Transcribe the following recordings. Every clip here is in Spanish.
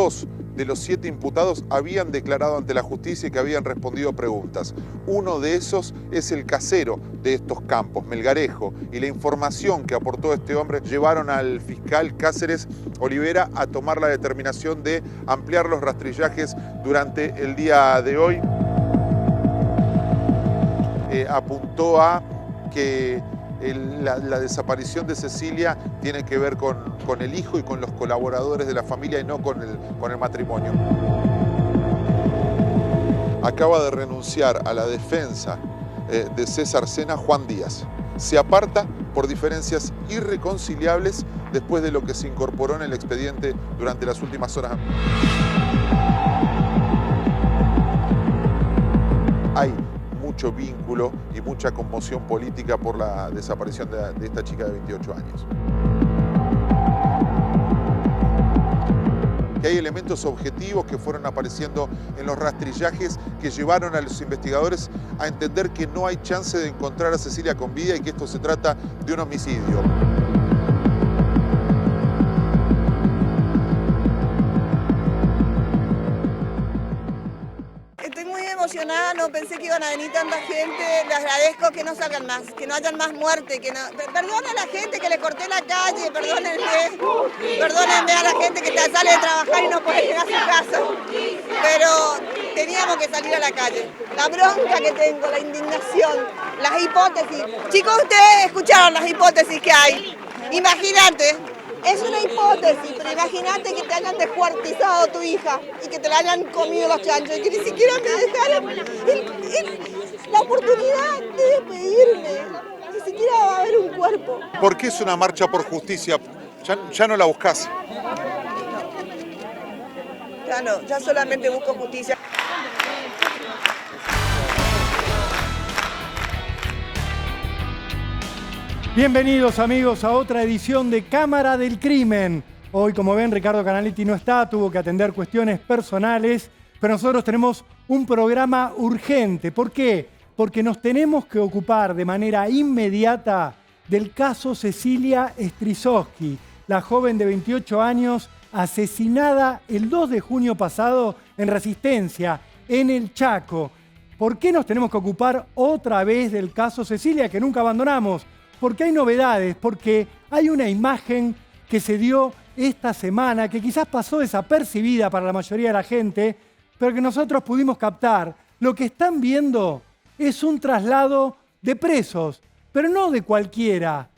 2 de los 7 imputados habían declarado ante la justicia y que habían respondido preguntas. Uno de esos es el casero de estos campos, Melgarejo, y la información que aportó este hombre llevaron al fiscal Cáceres Olivera a tomar la determinación de ampliar los rastrillajes durante el día de hoy. Apuntó a que la desaparición de Cecilia tiene que ver con el hijo y con los colaboradores de la familia y no con el matrimonio. Acaba de renunciar a la defensa de César Sena Juan Díaz. Se aparta por diferencias irreconciliables después de lo que se incorporó en el expediente durante las últimas horas. Hay mucho vínculo y mucha conmoción política por la desaparición de esta chica de 28 años. Que hay elementos objetivos que fueron apareciendo en los rastrillajes que llevaron a los investigadores a entender que no hay chance de encontrar a Cecilia con vida y que esto se trata de un homicidio. Emocionada, no pensé que iban a venir tanta gente, les agradezco que no salgan más, que no hayan más muerte, que no... Perdona a la gente que le corté la calle, perdónenme a la gente que sale de trabajar y no puede llegar a su casa, pero teníamos que salir a la calle. La bronca que tengo, la indignación, las hipótesis. Chicos, ustedes escucharon las hipótesis que hay. Imagínate. Es una hipótesis, pero imagínate que te hayan descuartizado a tu hija y que te la hayan comido los chanchos y que ni siquiera me dejaron la oportunidad de despedirme. Ni siquiera va a haber un cuerpo. ¿Por qué es una marcha por justicia? Ya no la buscás. Ya solamente busco justicia. Bienvenidos amigos a otra edición de Cámara del Crimen. Hoy, como ven, Ricardo Canaletti no está, tuvo que atender cuestiones personales, pero nosotros tenemos un programa urgente. ¿Por qué? Porque nos tenemos que ocupar de manera inmediata del caso Cecilia Strisowski, la joven de 28 años asesinada el 2 de junio pasado en Resistencia, en el Chaco. ¿Por qué nos tenemos que ocupar otra vez del caso Cecilia, que nunca abandonamos? Porque hay novedades, porque hay una imagen que se dio esta semana que quizás pasó desapercibida para la mayoría de la gente, pero que nosotros pudimos captar. Lo que están viendo es un traslado de presos, pero no de cualquiera.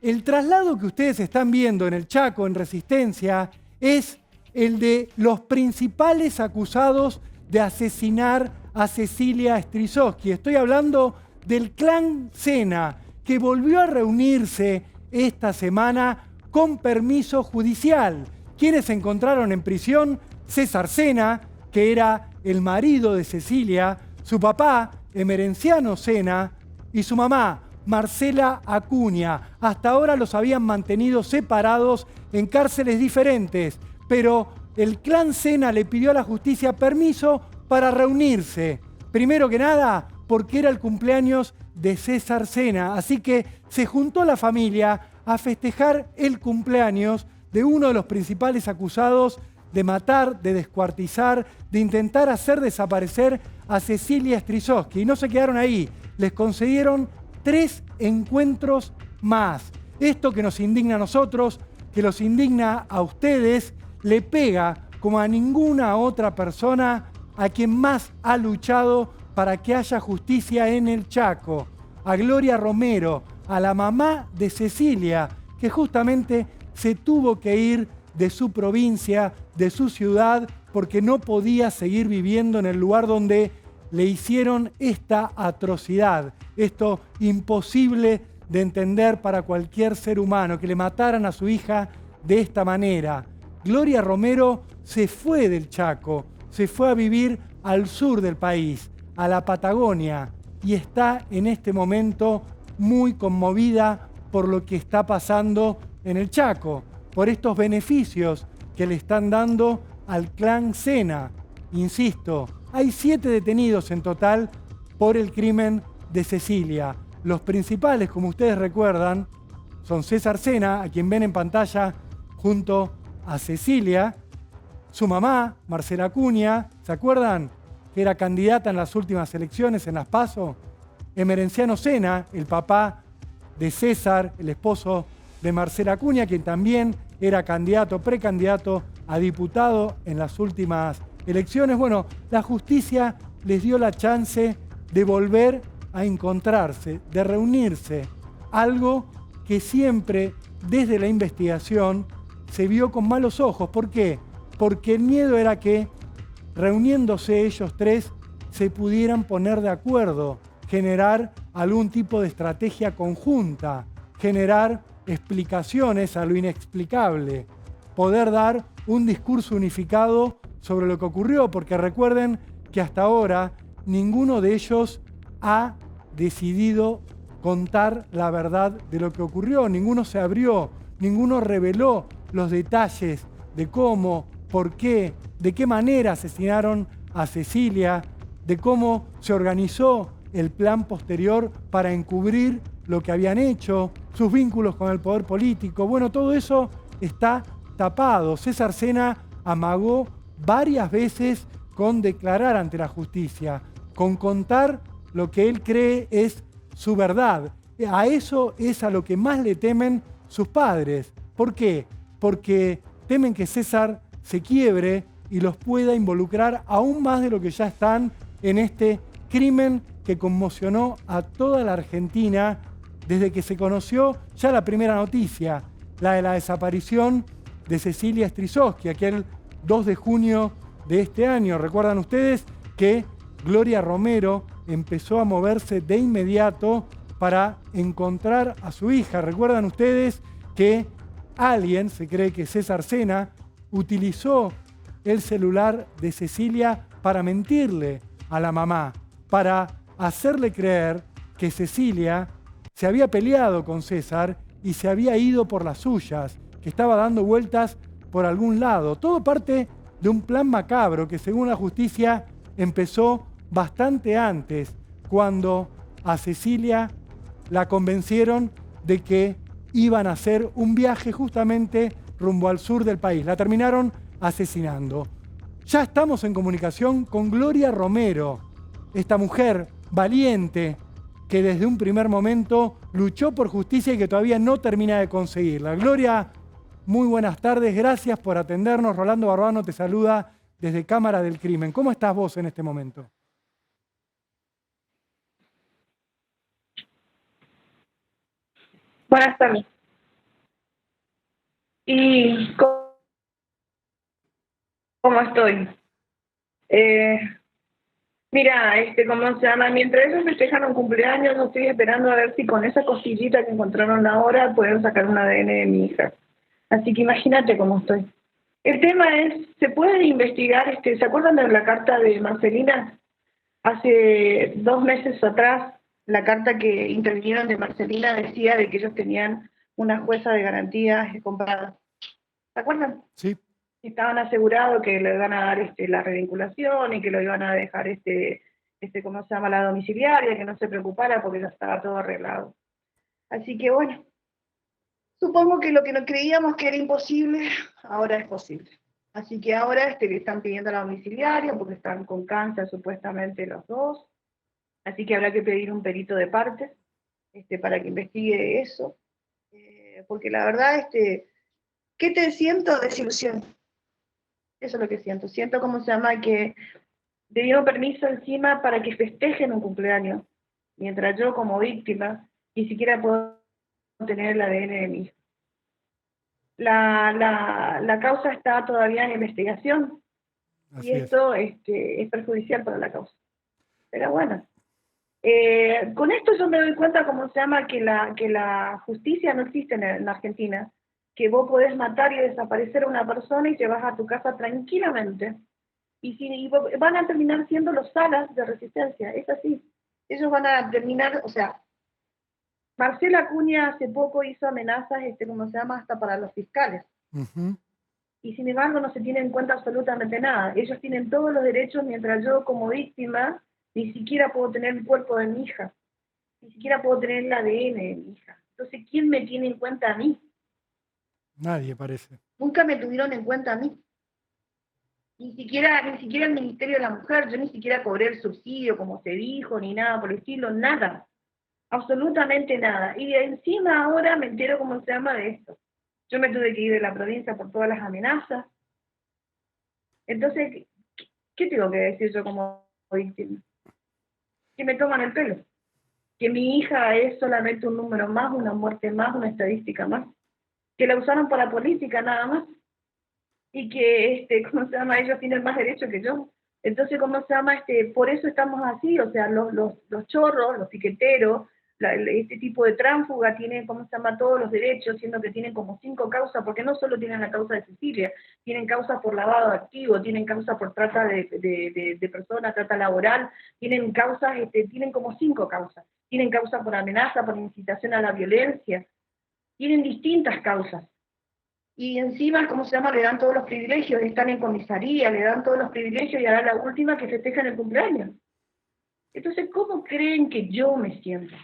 El traslado que ustedes están viendo en el Chaco, en Resistencia, es el de los principales acusados de asesinar a Cecilia Strisowski. Estoy hablando del clan Sena, que volvió a reunirse esta semana con permiso judicial. ¿Quiénes se encontraron en prisión? César Sena, que era el marido de Cecilia, su papá, Emerenciano Sena, y su mamá, Marcela Acuña. Hasta ahora los habían mantenido separados en cárceles diferentes, pero el clan Sena le pidió a la justicia permiso para reunirse. Primero que nada, porque era el cumpleaños de César Sena, así que se juntó la familia a festejar el cumpleaños de uno de los principales acusados de matar, de descuartizar, de intentar hacer desaparecer a Cecilia Strisowski. Y no se quedaron ahí, les concedieron 3 encuentros más. Esto que nos indigna a nosotros, que los indigna a ustedes, le pega como a ninguna otra persona a quien más ha luchado para que haya justicia en el Chaco, a Gloria Romero, a la mamá de Cecilia, que justamente se tuvo que ir de su provincia, de su ciudad, porque no podía seguir viviendo en el lugar donde le hicieron esta atrocidad, esto imposible de entender para cualquier ser humano, que le mataran a su hija de esta manera. Gloria Romero se fue del Chaco, se fue a vivir al sur del país, a la Patagonia, y está en este momento muy conmovida por lo que está pasando en el Chaco, por estos beneficios que le están dando al clan Sena. Insisto, hay 7 detenidos en total por el crimen de Cecilia. Los principales, como ustedes recuerdan, son César Sena, a quien ven en pantalla junto a Cecilia, Su mamá, Marcela Acuña, ¿se acuerdan? Que era candidata en las últimas elecciones, en las PASO. Emerenciano Sena, el papá de César, el esposo de Marcela Acuña, quien también era precandidato a diputado en las últimas elecciones. Bueno, la justicia les dio la chance de volver a encontrarse, de reunirse, algo que siempre desde la investigación se vio con malos ojos. ¿Por qué? Porque el miedo era que reuniéndose ellos tres se pudieran poner de acuerdo, generar algún tipo de estrategia conjunta, generar explicaciones a lo inexplicable, poder dar un discurso unificado sobre lo que ocurrió, porque recuerden que hasta ahora ninguno de ellos ha decidido contar la verdad de lo que ocurrió, ninguno se abrió, ninguno reveló los detalles de cómo, por qué, de qué manera asesinaron a Cecilia, de cómo se organizó el plan posterior para encubrir lo que habían hecho, sus vínculos con el poder político. Bueno, todo eso está tapado. César Sena amagó varias veces con declarar ante la justicia, con contar lo que él cree es su verdad. A eso es a lo que más le temen sus padres. ¿Por qué? Porque temen que César se quiebre y los pueda involucrar aún más de lo que ya están en este crimen que conmocionó a toda la Argentina desde que se conoció ya la primera noticia, la de la desaparición de Cecilia Strisowski, aquel 2 de junio de este año. Recuerdan ustedes que Gloria Romero empezó a moverse de inmediato para encontrar a su hija. Recuerdan ustedes que alguien, se cree que César Sena, utilizó el celular de Cecilia para mentirle a la mamá, para hacerle creer que Cecilia se había peleado con César y se había ido por las suyas, que estaba dando vueltas por algún lado. Todo parte de un plan macabro que, según la justicia, empezó bastante antes, cuando a Cecilia la convencieron de que iban a hacer un viaje justamente rumbo al sur del país. La terminaron asesinando. Ya estamos en comunicación con Gloria Romero, esta mujer valiente que desde un primer momento luchó por justicia y que todavía no termina de conseguirla. Gloria, muy buenas tardes, gracias por atendernos. Rolando Barbano te saluda desde Cámara del Crimen. ¿Cómo estás vos en este momento? Buenas tardes. ¿Y cómo estoy? Mira, ¿cómo se llama? Mientras ellos festejan un cumpleaños, yo estoy esperando a ver si con esa cosillita que encontraron ahora pueden sacar un ADN de mi hija. Así que imagínate cómo estoy. El tema es, ¿se puede investigar? ¿Se acuerdan de la carta de Marcelina? Hace 2 meses atrás, la carta que intervinieron de Marcelina decía de que ellos tenían una jueza de garantías comprada. ¿Se acuerdan? Sí. Estaban asegurados que le iban a dar la revinculación y que lo iban a dejar, ¿cómo se llama? La domiciliaria, que no se preocupara porque ya estaba todo arreglado. Así que bueno, supongo que lo que no creíamos que era imposible, ahora es posible. Así que ahora le están pidiendo la domiciliaria porque están con cáncer supuestamente los dos. Así que habrá que pedir un perito de partes para que investigue eso. Porque la verdad, ¿qué te siento? Desilusión. Eso es lo que siento. Siento, ¿cómo se llama? Que le dieron permiso encima para que festejen un cumpleaños, mientras yo como víctima ni siquiera puedo tener el ADN de mi hija. La causa está todavía en investigación. Así y esto es perjudicial para la causa. Pero bueno, con esto yo me doy cuenta, ¿cómo se llama? Que la justicia no existe en Argentina, que vos podés matar y desaparecer a una persona y te vas a tu casa tranquilamente. Y van a terminar siendo los salas de resistencia, es así. Ellos van a terminar, o sea, Marcela Acuña hace poco hizo amenazas, ¿cómo se llama? Hasta para los fiscales. Uh-huh. Y sin embargo no se tiene en cuenta absolutamente nada. Ellos tienen todos los derechos, mientras yo como víctima ni siquiera puedo tener el cuerpo de mi hija, ni siquiera puedo tener el ADN de mi hija. Entonces, ¿quién me tiene en cuenta a mí? Nadie parece. Nunca me tuvieron en cuenta a mí. Ni siquiera el Ministerio de la Mujer, yo ni siquiera cobré el subsidio, como se dijo, ni nada por el estilo, nada. Absolutamente nada. Y encima ahora me entero cómo se llama de esto. Yo me tuve que ir de la provincia por todas las amenazas. Entonces, ¿qué tengo que decir yo como víctima? Que me toman el pelo. Que mi hija es solamente un número más, una muerte más, una estadística más. Que la usaron para política nada más. Y que, ¿cómo se llama? Ellos tienen más derecho que yo. Entonces, ¿cómo se llama? Por eso estamos así, o sea, los chorros, los piqueteros, este tipo de tránsfuga tienen, ¿cómo se llama?, todos los derechos, siendo que tienen como 5 causas, porque no solo tienen la causa de Cecilia, tienen causas por lavado de activos, tienen causas por trata de personas, trata laboral, tienen causas, tienen como 5 causas, tienen causa por amenaza, por incitación a la violencia, tienen distintas causas. Y encima, ¿cómo se llama?, le dan todos los privilegios, están en comisaría, le dan todos los privilegios y ahora la última que festejan el cumpleaños. Entonces, ¿cómo creen que yo me siento?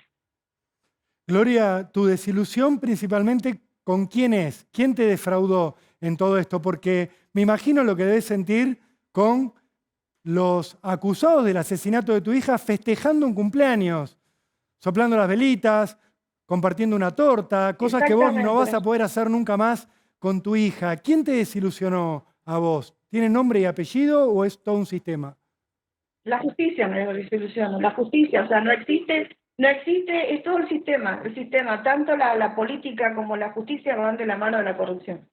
Gloria, tu desilusión principalmente, ¿con quién es? ¿Quién te defraudó en todo esto? Porque me imagino lo que debes sentir con los acusados del asesinato de tu hija festejando un cumpleaños, soplando las velitas, compartiendo una torta, cosas que vos no vas a poder hacer nunca más con tu hija. ¿Quién te desilusionó a vos? ¿Tiene nombre y apellido o es todo un sistema? La justicia me desilusiona, la justicia, o sea, no existe, es todo el sistema, tanto la política como la justicia van de la mano de la corrupción.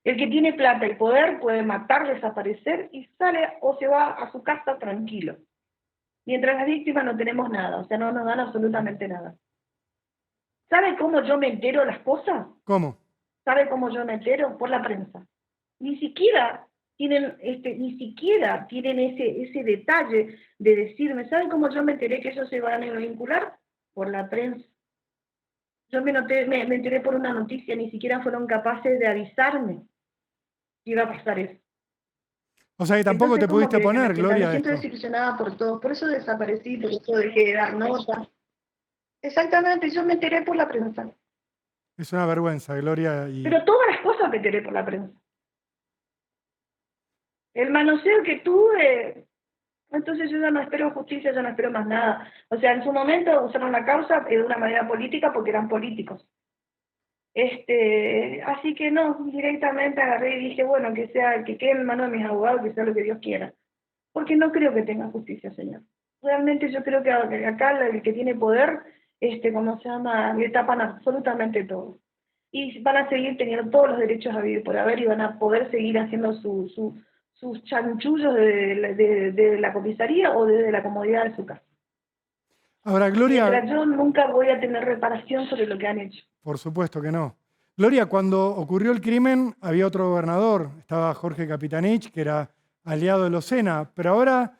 El que tiene plata y poder puede matar, desaparecer y sale o se va a su casa tranquilo. Mientras las víctimas no tenemos nada, o sea, no nos dan absolutamente nada. ¿Sabe cómo yo me entero de las cosas? ¿Cómo? ¿Sabe cómo yo me entero? Por la prensa. Ni siquiera tienen ese detalle de decirme, ¿sabe cómo yo me enteré que ellos se van a vincular? Por la prensa. Yo me enteré por una noticia, ni siquiera fueron capaces de avisarme que iba a pasar eso. O sea que tampoco Entonces, te pudiste poner, me Gloria, siento esto. desilusionada por todo, por eso desaparecí, por eso dejé de dar notas. Exactamente, yo me enteré por la prensa. Es una vergüenza, Gloria. Pero todas las cosas me enteré por la prensa. El manoseo que tuve, entonces yo ya no espero justicia, ya no espero más nada. O sea, en su momento usaron la causa de una manera política porque eran políticos. Así que no, directamente agarré y dije, bueno, que quede en manos de mis abogados, que sea lo que Dios quiera. Porque no creo que tenga justicia, señor. Realmente yo creo que acá el que tiene poder, ¿cómo se llama?, le tapan absolutamente todo. Y van a seguir teniendo todos los derechos a vivir por haber y van a poder seguir haciendo sus chanchullos de la comisaría o desde la comodidad de su casa. Ahora, Gloria... Mientras yo nunca voy a tener reparación sobre lo que han hecho. Por supuesto que no. Gloria, cuando ocurrió el crimen había otro gobernador, estaba Jorge Capitanich, que era aliado de los Sena, pero ahora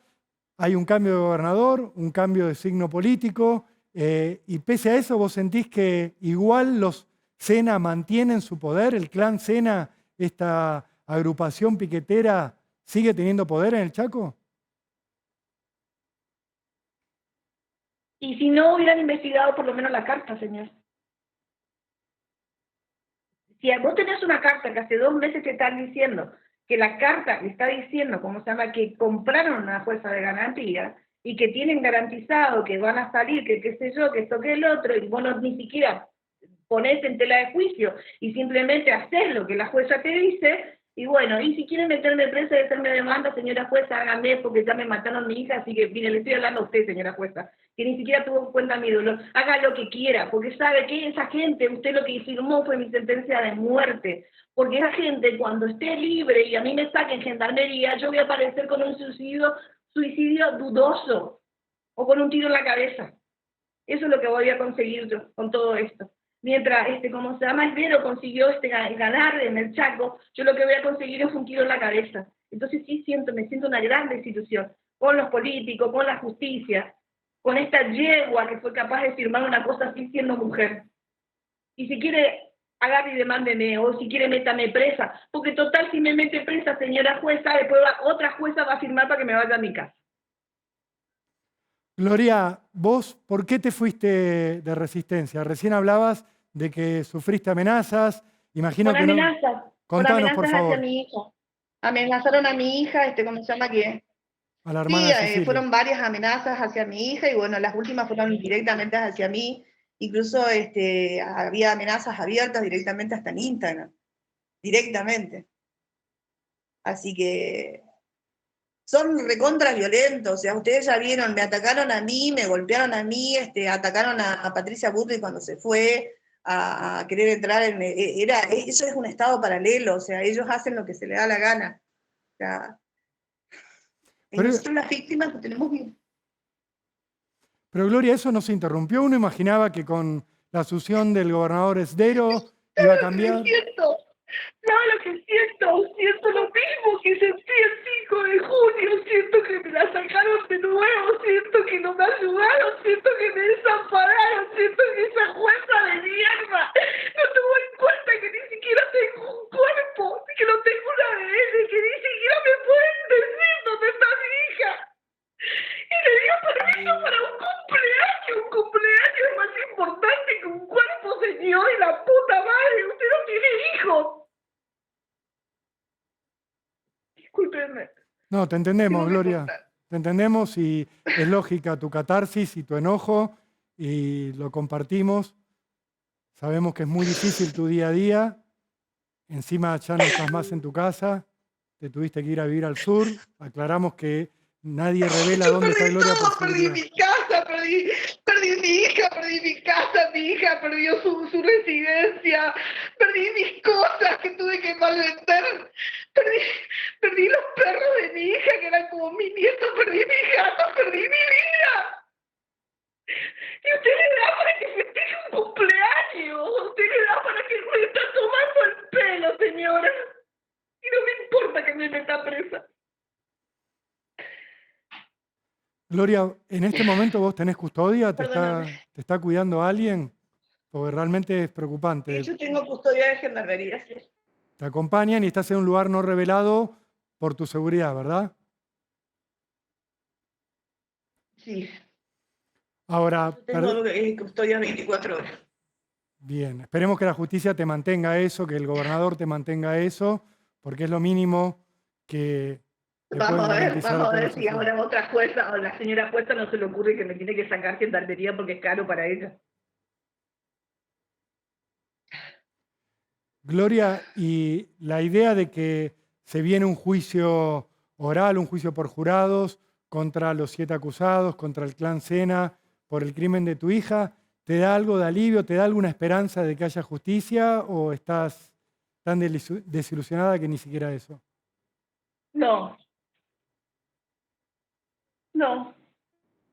hay un cambio de gobernador, un cambio de signo político, y pese a eso, ¿vos sentís que igual los Sena mantienen su poder? ¿El clan Sena, esta agrupación piquetera, sigue teniendo poder en el Chaco? Y si no hubieran investigado por lo menos la carta, señor. Si vos tenés una carta que hace 2 meses te están diciendo que la carta está diciendo, ¿cómo se llama?, que compraron una jueza de garantía y que tienen garantizado que van a salir, que qué sé yo, que esto que el otro, y vos ni siquiera ponés en tela de juicio y simplemente haces lo que la jueza te dice, y bueno, y si quieren meterme presa y hacerme demanda, señora jueza, háganme porque ya me mataron a mi hija, así que mire, le estoy hablando a usted, señora jueza, que ni siquiera tuvo en cuenta mi dolor, haga lo que quiera, porque sabe que esa gente, usted lo que firmó fue mi sentencia de muerte, porque esa gente cuando esté libre y a mí me saquen gendarmería, yo voy a aparecer con un suicidio dudoso, o con un tiro en la cabeza. Eso es lo que voy a conseguir yo con todo esto. Mientras, ¿cómo se llama?, Esbero consiguió ganar en el Chaco, yo lo que voy a conseguir es un tiro en la cabeza. Entonces sí me siento una gran desilusión con los políticos, con la justicia, con esta yegua que fue capaz de firmar una cosa así siendo mujer. Y si quiere, agarre y demándeme, o si quiere, métame presa, porque total, si me mete presa, señora jueza, después otra jueza va a firmar para que me vaya a mi casa. Gloria, vos, ¿por qué te fuiste de Resistencia? Recién hablabas de que sufriste amenazas. Imagino Por que amenazas, no. Contanos, por favor. hacia mi hija. amenazaron a mi hija, ¿cómo se llama? A la Sí, hermana de Cecilia. fueron varias amenazas hacia mi hija y bueno, las últimas fueron directamente hacia mí. Incluso había amenazas abiertas directamente hasta en Instagram, directamente. Así que son recontra violentos, o sea, ustedes ya vieron, me atacaron a mí, me golpearon a mí, atacaron a Patricia Bullrich cuando se fue a querer entrar eso es un estado paralelo, o sea, ellos hacen lo que se les da la gana. O sea, Pero, nosotros las víctimas lo tenemos bien. pero Gloria, eso no se interrumpió. Uno imaginaba que con la asunción del gobernador Esdero iba a cambiar. ¿Sabes lo que siento? Siento lo mismo que sentí el 5 de junio. Siento que me la sacaron de nuevo. Siento que no me ayudaron. Siento que me desampararon. Siento que esa jueza de mierda no tuvo en cuenta que ni siquiera tengo un cuerpo, que no tengo un ADN, que ni siquiera me pueden decir dónde está mi hija. Y le dio permiso para un cumpleaños. Un cumpleaños es más importante que un cuerpo, señor. Y la puta madre, usted no tiene hijos. Discúlpenme. No, te entendemos, Tengo que Gloria. cortar. Te entendemos y es lógica tu catarsis y tu enojo y lo compartimos. Sabemos que es muy difícil tu día a día. Encima ya no estás más en tu casa. Te tuviste que ir a vivir al sur. Aclaramos que nadie revela dónde está Gloria por Perdí seguridad. mi casa, perdí mi hija, perdí mi casa, mi hija perdió su residencia, perdí mis cosas que tuve que malvender, perdí los perros de mi hija que eran como mi nieto, perdí mis gatos, perdí mi vida. Y usted le da para que festeje un cumpleaños, usted le da para que me está tomando el pelo, señora. Y no me importa que me meta presa. Gloria, ¿en este momento vos tenés custodia? ¿Te Perdóname. está cuidando alguien? Porque realmente es preocupante. Yo tengo custodia de gendarmería, sí. Te acompañan y estás en un lugar no revelado por tu seguridad, ¿verdad? Sí. Ahora, Tengo custodia 24 horas. bien, esperemos que la justicia te mantenga eso, que el gobernador te mantenga eso, porque es lo mínimo que le pueden garantizar Vamos a toda la ver si sociedad. ahora otra jueza o la señora jueza no se le ocurre que me tiene que sacar gendarmería porque es caro para ella. Gloria, y la idea de que se viene un juicio oral, un juicio por jurados contra los 7 acusados, contra el clan Sena por el crimen de tu hija, ¿te da algo de alivio, te da alguna esperanza de que haya justicia o estás tan desilusionada que ni siquiera eso? No,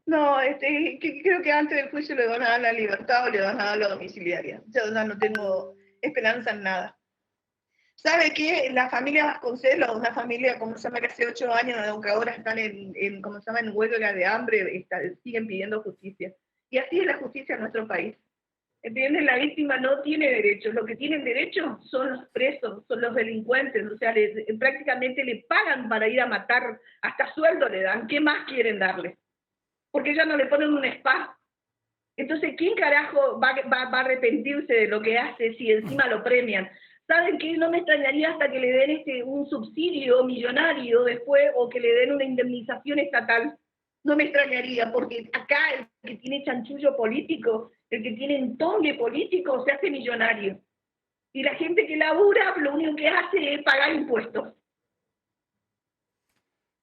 creo que antes del juicio le van a dar la libertad o le van a dar la domiciliaria. Yo ya no tengo esperanza en nada. ¿Sabe qué? La familia Vasconcelos, una familia, como se llama, que hace 8 años, aunque ahora están como se llama, en huelga de hambre, siguen pidiendo justicia. Y así es la justicia en nuestro país. ¿Entienden? La víctima no tiene derechos. Lo que tienen derecho son los presos, son los delincuentes. O sea, prácticamente le pagan para ir a matar, hasta sueldo le dan. ¿Qué más quieren darle? Porque ya no le ponen un spa. Entonces, ¿quién carajo va a arrepentirse de lo que hace si encima lo premian? ¿Saben qué? No me extrañaría hasta que le den un subsidio millonario después o que le den una indemnización estatal. No me extrañaría, porque acá el que tiene chanchullo político, el que tiene entongue político, se hace millonario. Y la gente que labura, lo único que hace es pagar impuestos.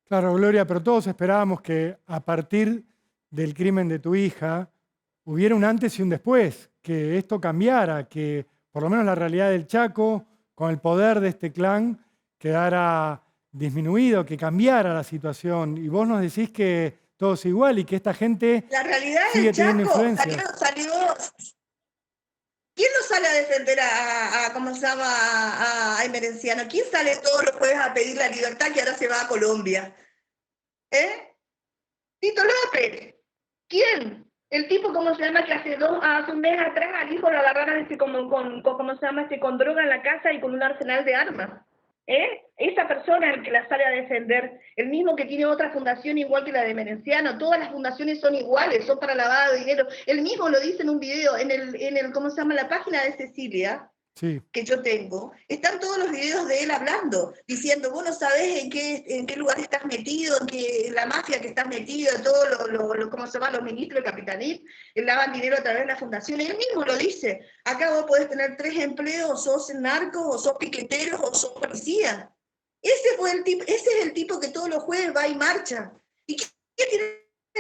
Claro, Gloria, pero todos esperábamos que a partir del crimen de tu hija hubiera un antes y un después, que esto cambiara, que por lo menos la realidad del Chaco, con el poder de este clan, quedara disminuido, que cambiara la situación. Y vos nos decís que todo es igual y que esta gente la realidad sigue del teniendo Chaco influencia. salió. ¿Quién no sale a defender ¿cómo se llama? A Emerenciano? ¿Quién sale todos los jueves a pedir la libertad que ahora se va a Colombia? Tito López. ¿Quién? El tipo, ¿cómo se llama? Que hace un mes atrás al hijo lo agarraron ¿cómo se llama? Con droga en la casa y con un arsenal de armas. Esa persona es el que la sale a defender, el mismo que tiene otra fundación igual que la de Merenciano. Todas las fundaciones son iguales, son para lavado de dinero. Él mismo lo dice en un video, en el ¿cómo se llama? La página de Cecilia, Sí. que yo tengo, están todos los videos de él hablando, diciendo, vos no sabés en qué lugar estás metido, en la mafia que estás metido, todo ¿cómo se llama? Los ministros de Capitanit, lavan dinero a través de la fundación. Él mismo lo dice. Acá vos podés tener 3 empleos, o sos narcos, o sos piqueteros, o sos policía. Ese es el tipo que todos los jueves va y marcha. ¿Y quién tiene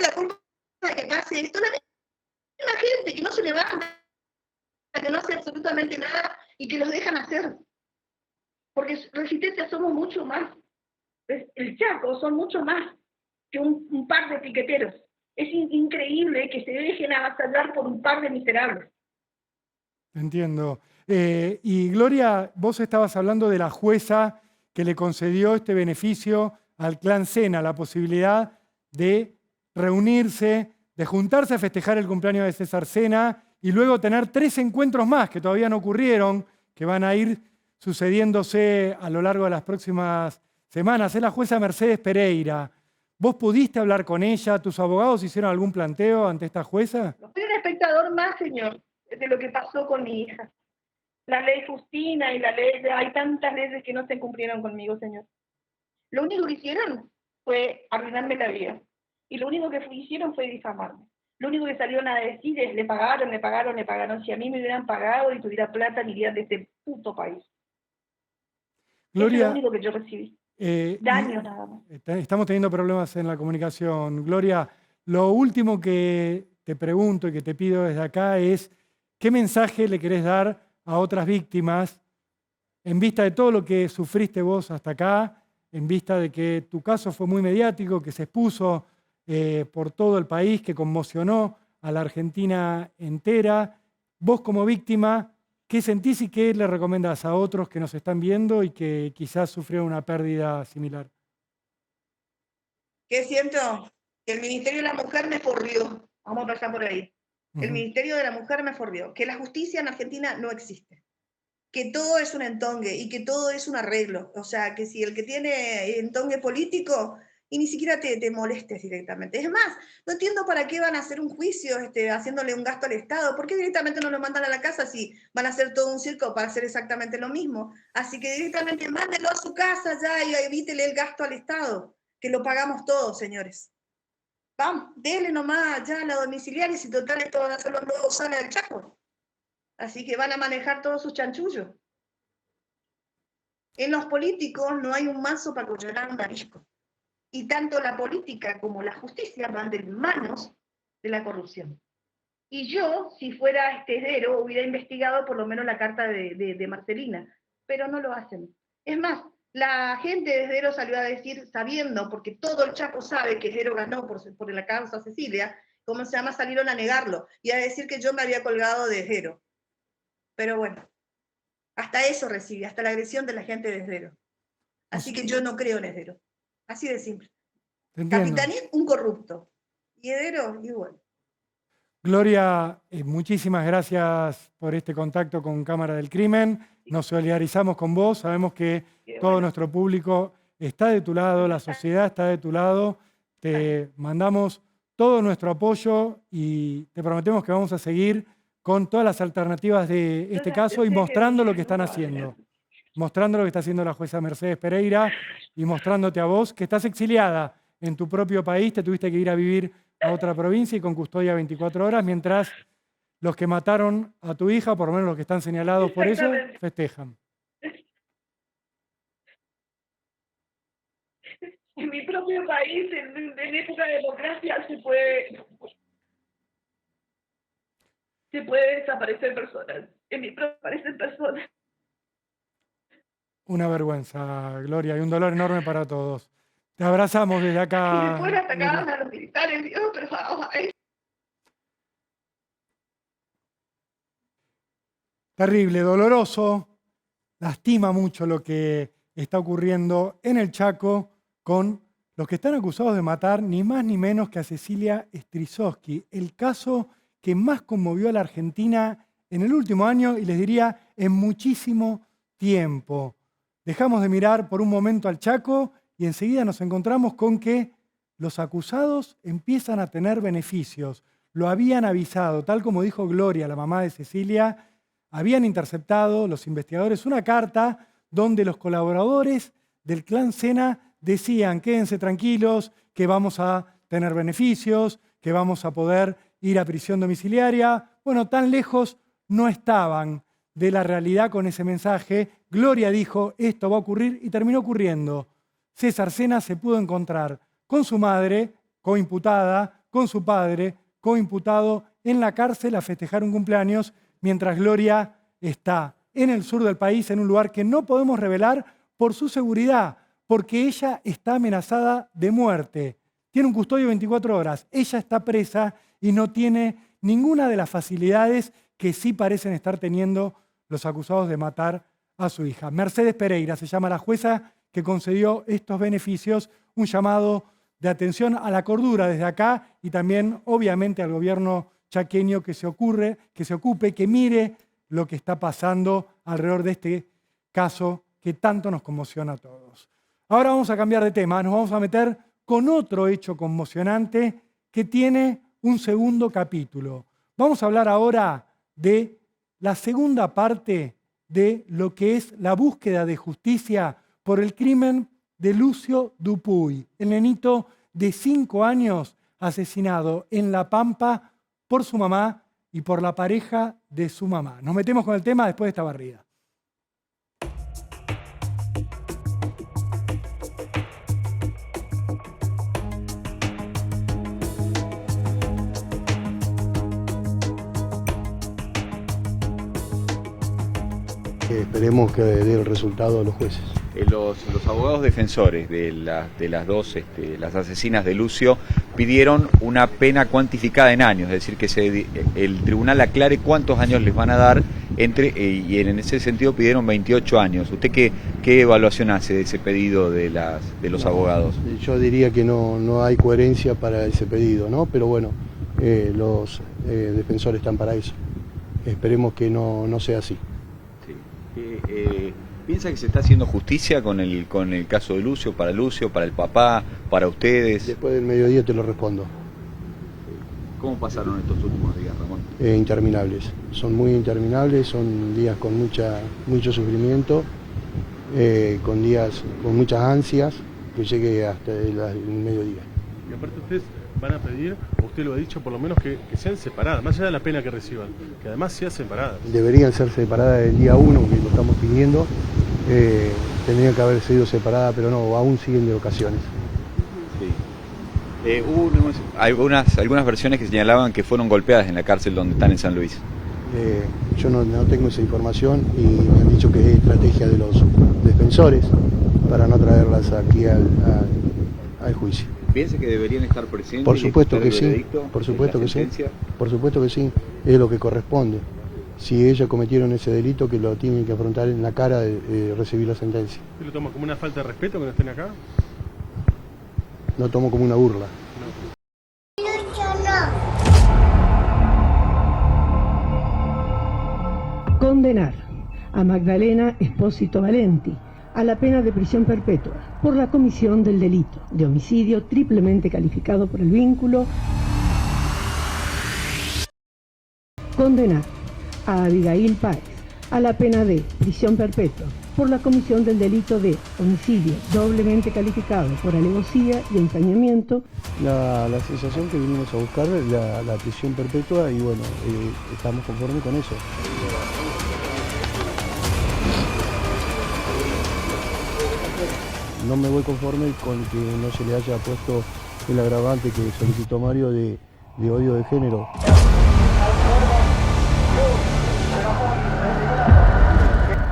la culpa de que pase esto? La misma gente que no se levanta, que no hace absolutamente nada y que los dejan hacer. Porque Resistencia somos mucho más. El Chaco son mucho más que un par de piqueteros. Es increíble que se dejen avasallar por un par de miserables. Entiendo. Y Gloria, vos estabas hablando de la jueza que le concedió este beneficio al clan Sena, la posibilidad de reunirse, de juntarse a festejar el cumpleaños de César Sena y luego tener 3 encuentros más que todavía no ocurrieron, que van a ir sucediéndose a lo largo de las próximas semanas. Es la jueza Mercedes Pereira. ¿Vos pudiste hablar con ella? ¿Tus abogados hicieron algún planteo ante esta jueza? Soy un espectador más, señor, de lo que pasó con mi hija. La ley Justina y la ley, hay tantas leyes que no se cumplieron conmigo, señor. Lo único que hicieron fue arruinarme la vida. Y lo único que hicieron fue difamarme. Lo único que salieron a decir es, le pagaron, le pagaron, le pagaron. Si a mí me hubieran pagado y tuviera plata, me iría de este puto país. Gloria, es lo único que yo recibí. Daños nada más. Estamos teniendo problemas en la comunicación. Gloria, lo último que te pregunto y que te pido desde acá es, ¿qué mensaje le querés dar a otras víctimas en vista de todo lo que sufriste vos hasta acá, en vista de que tu caso fue muy mediático, que se expuso por todo el país, que conmocionó a la Argentina entera? Vos como víctima, ¿qué sentís y qué le recomendás a otros que nos están viendo y que quizás sufrieron una pérdida similar? ¿Qué siento? Que el Ministerio de la Mujer me forrió. Vamos a pasar por ahí. El Ministerio de la Mujer me forrió. Que la justicia en Argentina no existe. Que todo es un entongue y que todo es un arreglo. O sea, que si el que tiene entongue político y ni siquiera te molestes directamente. Es más, no entiendo para qué van a hacer un juicio haciéndole un gasto al Estado. ¿Por qué directamente no lo mandan a la casa si van a hacer todo un circo para hacer exactamente lo mismo? Así que directamente mándenlo a su casa ya y evítele el gasto al Estado, que lo pagamos todos, señores. Vamos, denle nomás ya a la domiciliaria si total esto van a hacer los nuevos Sana del Chaco. Así que van a manejar todos sus chanchullos. En los políticos no hay un mazo para collar un marisco. Y tanto la política como la justicia van de manos de la corrupción. Y yo, si fuera heredero, hubiera investigado por lo menos la carta de Marcelina, pero no lo hacen. Es más, la gente de Esdero salió a decir, sabiendo, porque todo el Chaco sabe que Esdero ganó por la causa Cecilia, ¿cómo se llama? Salieron a negarlo y a decir que yo me había colgado de Esdero. Pero bueno, hasta eso recibí, hasta la agresión de la gente de Esdero. Así que yo no creo en Esdero. Así de simple. Capitanit, un corrupto. Y Esdero, igual. Gloria, muchísimas gracias por este contacto con Cámara del Crimen. Nos solidarizamos con vos. Sabemos que todo nuestro público está de tu lado, la sociedad está de tu lado. Te mandamos todo nuestro apoyo y te prometemos que vamos a seguir con todas las alternativas de este caso y mostrando lo que están haciendo. Mostrando lo que está haciendo la jueza Mercedes Pereira y mostrándote a vos que estás exiliada en tu propio país, te tuviste que ir a vivir a otra provincia y con custodia 24 horas, mientras los que mataron a tu hija, por lo menos los que están señalados por eso, festejan. En mi propio país, en época de democracia, se puede desaparecer personas. En mi propio país aparecen personas. Una vergüenza, Gloria, y un dolor enorme para todos. Te abrazamos desde acá. Y después atacaban a los militares, Dios, pero vamos a ver. Terrible, doloroso, lastima mucho lo que está ocurriendo en el Chaco con los que están acusados de matar ni más ni menos que a Cecilia Strisowski, el caso que más conmovió a la Argentina en el último año y les diría en muchísimo tiempo. Dejamos de mirar por un momento al Chaco y enseguida nos encontramos con que los acusados empiezan a tener beneficios. Lo habían avisado, tal como dijo Gloria, la mamá de Cecilia, habían interceptado los investigadores una carta donde los colaboradores del clan Sena decían: quédense tranquilos, que vamos a tener beneficios, que vamos a poder ir a prisión domiciliaria. Bueno, tan lejos no estaban de la realidad con ese mensaje. Gloria dijo: esto va a ocurrir, y terminó ocurriendo. César Sena se pudo encontrar con su madre, coimputada, con su padre, coimputado, en la cárcel a festejar un cumpleaños, mientras Gloria está en el sur del país, en un lugar que no podemos revelar por su seguridad, porque ella está amenazada de muerte. Tiene un custodio 24 horas. Ella está presa y no tiene ninguna de las facilidades que sí parecen estar teniendo los acusados de matar a su hija. Mercedes Pereira se llama la jueza que concedió estos beneficios. Un llamado de atención a la cordura desde acá, y también, obviamente, al gobierno chaqueño que se ocupe, que mire lo que está pasando alrededor de este caso que tanto nos conmociona a todos. Ahora vamos a cambiar de tema, nos vamos a meter con otro hecho conmocionante que tiene un segundo capítulo. Vamos a hablar ahora de la segunda parte de lo que es la búsqueda de justicia por el crimen de Lucio Dupuy, el nenito de 5 años asesinado en La Pampa por su mamá y por la pareja de su mamá. Nos metemos con el tema después de esta barrida. Esperemos que dé el resultado a los jueces. Los abogados defensores de las dos las asesinas de Lucio pidieron una pena cuantificada en años, es decir, que el tribunal aclare cuántos años les van a dar, y en ese sentido pidieron 28 años. ¿Usted qué evaluación hace de ese pedido de los abogados? Yo diría que no hay coherencia para ese pedido, ¿no? Pero bueno, los defensores están para eso. Esperemos que no sea así. Sí. ¿Piensa que se está haciendo justicia con el caso de Lucio, para el papá, para ustedes? Después del mediodía te lo respondo. ¿Cómo pasaron estos últimos días, Ramón? Interminables. Son muy interminables, son días con mucho sufrimiento, con días con muchas ansias, que llegue hasta el mediodía. Y aparte ustedes van a pedir, usted lo ha dicho, por lo menos que sean separadas, más allá de la pena que reciban, que además sean separadas. Deberían ser separadas el día 1, que lo estamos pidiendo. Tendrían que haber sido separadas, pero no, aún siguen de ocasiones. Sí. Hubo algunas versiones que señalaban que fueron golpeadas en la cárcel donde están en San Luis. Yo no tengo esa información, y me han dicho que es estrategia de los defensores para no traerlas aquí al juicio. ¿Piensa que deberían estar presentes? Por supuesto que sí, por supuesto que sí, por supuesto que sí, es lo que corresponde. Si ellos cometieron ese delito, que lo tienen que afrontar en la cara de recibir la sentencia. ¿Usted lo toma como una falta de respeto que no estén acá? Lo tomo como una burla. Condenar a Magdalena Espósito Valenti a la pena de prisión perpetua por la comisión del delito de homicidio triplemente calificado por el vínculo. Condenar a Abigail Páez a la pena de prisión perpetua por la comisión del delito de homicidio doblemente calificado por alevosía y ensañamiento. La sensación que vinimos a buscar es la prisión perpetua, y bueno, estamos conformes con eso. No me voy conforme con que no se le haya puesto el agravante que solicitó Mario de odio de género.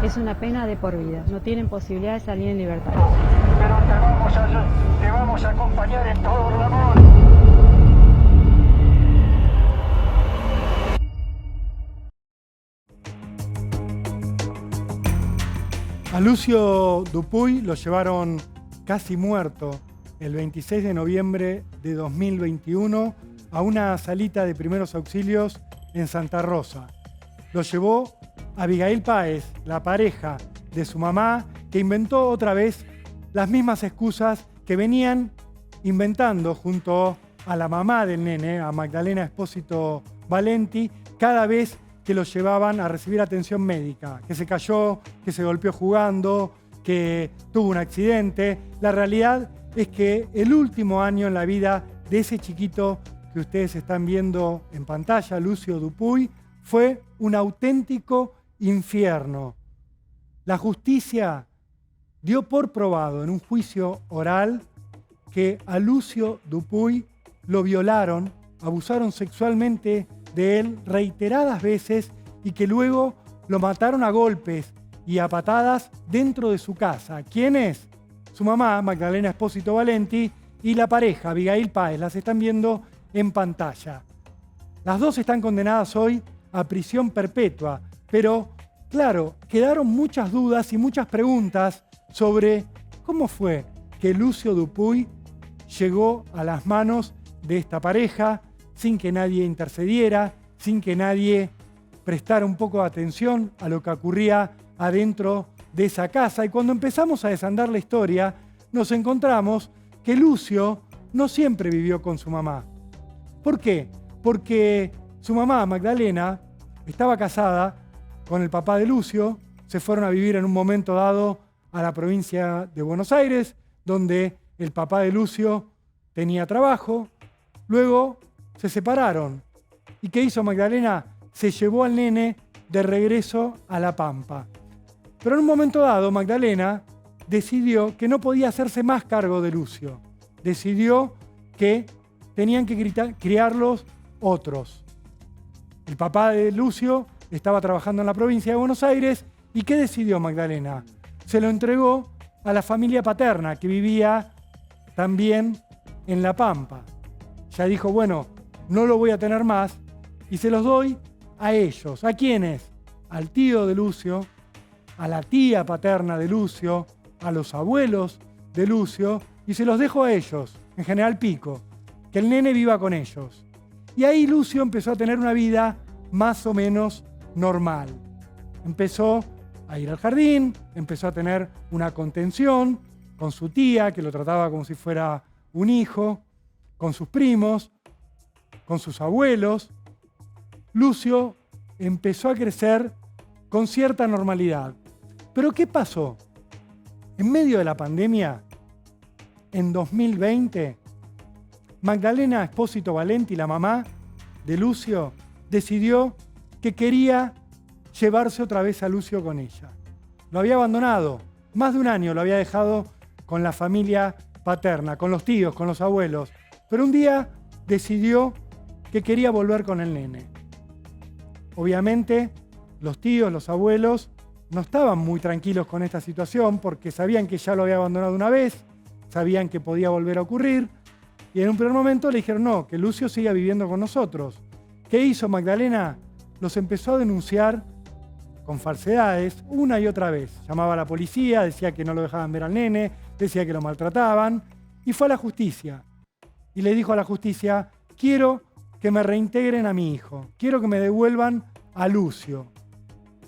Es una pena de por vida, no tienen posibilidad de salir en libertad. Pero te vamos a acompañar en todo, Ramón. A Lucio Dupuy lo llevaron casi muerto el 26 de noviembre de 2021 a una salita de primeros auxilios en Santa Rosa. Lo llevó Abigail Páez, la pareja de su mamá, que inventó otra vez las mismas excusas que venían inventando junto a la mamá del nene, a Magdalena Espósito Valenti, cada vez que lo llevaban a recibir atención médica, que se cayó, que se golpeó jugando, que tuvo un accidente. La realidad es que el último año en la vida de ese chiquito que ustedes están viendo en pantalla, Lucio Dupuy, fue un auténtico infierno. La justicia dio por probado en un juicio oral que a Lucio Dupuy lo violaron, abusaron sexualmente de él reiteradas veces y que luego lo mataron a golpes y a patadas dentro de su casa. ¿Quién es? Su mamá, Magdalena Espósito Valenti, y la pareja, Abigail Páez. Las están viendo en pantalla. Las dos están condenadas hoy a prisión perpetua, pero claro, quedaron muchas dudas y muchas preguntas sobre cómo fue que Lucio Dupuy llegó a las manos de esta pareja sin que nadie intercediera, sin que nadie prestara un poco de atención a lo que ocurría adentro de esa casa. Y cuando empezamos a desandar la historia, nos encontramos que Lucio no siempre vivió con su mamá. ¿Por qué? Porque su mamá, Magdalena, estaba casada con el papá de Lucio, se fueron a vivir en un momento dado a la provincia de Buenos Aires, donde el papá de Lucio tenía trabajo, luego se separaron. ¿Y qué hizo Magdalena? Se llevó al nene de regreso a La Pampa. Pero en un momento dado, Magdalena decidió que no podía hacerse más cargo de Lucio. Decidió que tenían que criarlos otros. El papá de Lucio estaba trabajando en la provincia de Buenos Aires. ¿Y qué decidió Magdalena? Se lo entregó a la familia paterna que vivía también en La Pampa. Ya dijo, bueno, no lo voy a tener más y se los doy a ellos. ¿A quiénes? Al tío de Lucio, a la tía paterna de Lucio, a los abuelos de Lucio, y se los dejo a ellos, en General Pico, que el nene viva con ellos. Y ahí Lucio empezó a tener una vida más o menos normal. Empezó a ir al jardín, empezó a tener una contención con su tía, que lo trataba como si fuera un hijo, con sus primos, con sus abuelos. Lucio empezó a crecer con cierta normalidad. ¿Pero qué pasó? En medio de la pandemia, en 2020, Magdalena Espósito Valenti, la mamá de Lucio, decidió que quería llevarse otra vez a Lucio con ella. Lo había abandonado, más de un año lo había dejado con la familia paterna, con los tíos, con los abuelos. Pero un día decidió que quería volver con el nene. Obviamente, los tíos, los abuelos, no estaban muy tranquilos con esta situación porque sabían que ya lo había abandonado una vez, sabían que podía volver a ocurrir, y en un primer momento le dijeron no, que Lucio siga viviendo con nosotros. ¿Qué hizo Magdalena? Los empezó a denunciar con falsedades una y otra vez. Llamaba a la policía, decía que no lo dejaban ver al nene, decía que lo maltrataban, y fue a la justicia. Y le dijo a la justicia, quiero que me reintegren a mi hijo, quiero que me devuelvan a Lucio.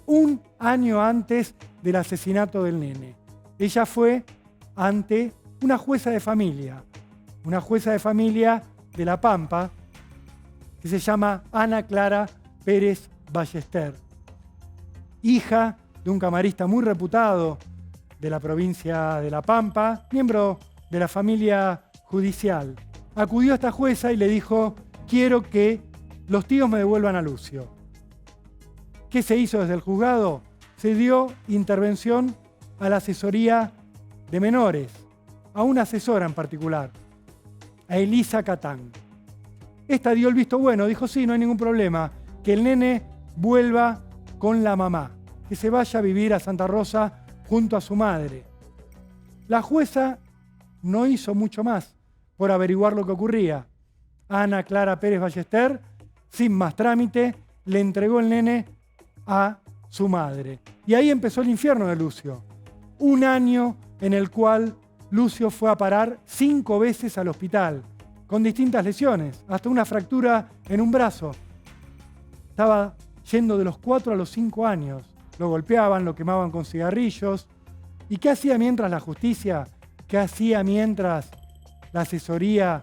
Un año antes del asesinato del nene. Ella fue ante una jueza de familia de La Pampa, que se llama Ana Clara Pérez Ballester, hija de un camarista muy reputado de la provincia de La Pampa, miembro de la familia judicial. Acudió a esta jueza y le dijo, quiero que los tíos me devuelvan a Lucio. ¿Qué se hizo desde el juzgado? Se dio intervención a la asesoría de menores, a una asesora en particular, a Elisa Catán. Esta dio el visto bueno, dijo sí, no hay ningún problema, que el nene vuelva con la mamá, que se vaya a vivir a Santa Rosa junto a su madre. La jueza no hizo mucho más por averiguar lo que ocurría. Ana Clara Pérez Ballester, sin más trámite, le entregó el nene a su madre. Y ahí empezó el infierno de Lucio. Un año en el cual Lucio fue a parar 5 veces al hospital, con distintas lesiones, hasta una fractura en un brazo. Estaba yendo de los 4 a los 5 años. Lo golpeaban, lo quemaban con cigarrillos. ¿Y qué hacía mientras la justicia? ¿Qué hacía mientras la asesoría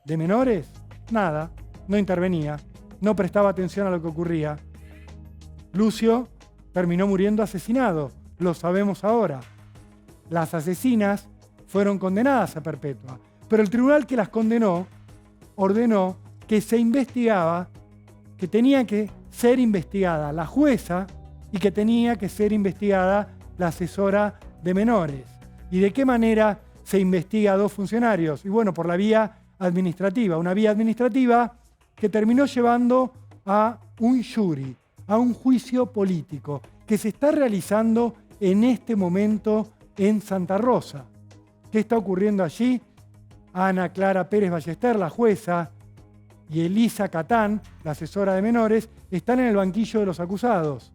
de menores? Nada, no intervenía, no prestaba atención a lo que ocurría. Lucio terminó muriendo asesinado, lo sabemos ahora. Las asesinas fueron condenadas a perpetua, pero el tribunal que las condenó ordenó que se investigaba, que tenía que ser investigada la jueza y que tenía que ser investigada la asesora de menores. ¿Y de qué manera se investiga a dos funcionarios? Y bueno, por la vía administrativa, una vía administrativa que terminó llevando a un jury, a un juicio político que se está realizando en este momento en Santa Rosa. ¿Qué está ocurriendo allí? Ana Clara Pérez Ballester, la jueza, y Elisa Catán, la asesora de menores, están en el banquillo de los acusados.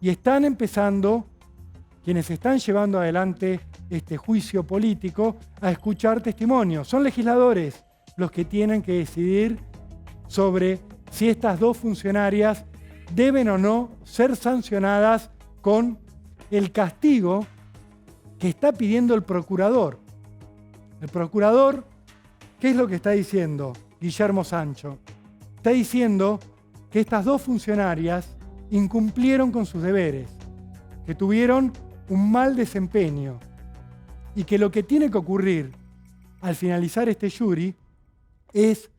Y están empezando, quienes están llevando adelante este juicio político, a escuchar testimonios. Son legisladores los que tienen que decidir sobre si estas dos funcionarias deben o no ser sancionadas con el castigo que está pidiendo el procurador. El procurador, ¿qué es lo que está diciendo Guillermo Sancho? Está diciendo que estas dos funcionarias incumplieron con sus deberes, que tuvieron un mal desempeño y que lo que tiene que ocurrir al finalizar este jury es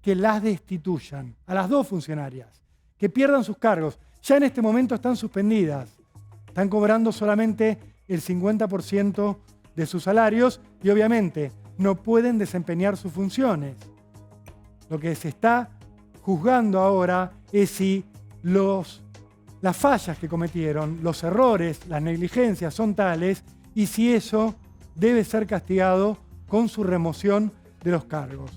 que las destituyan, a las dos funcionarias, que pierdan sus cargos. Ya en este momento están suspendidas, están cobrando solamente el 50% de sus salarios y obviamente no pueden desempeñar sus funciones. Lo que se está juzgando ahora es si las fallas que cometieron, los errores, las negligencias son tales y si eso debe ser castigado con su remoción de los cargos.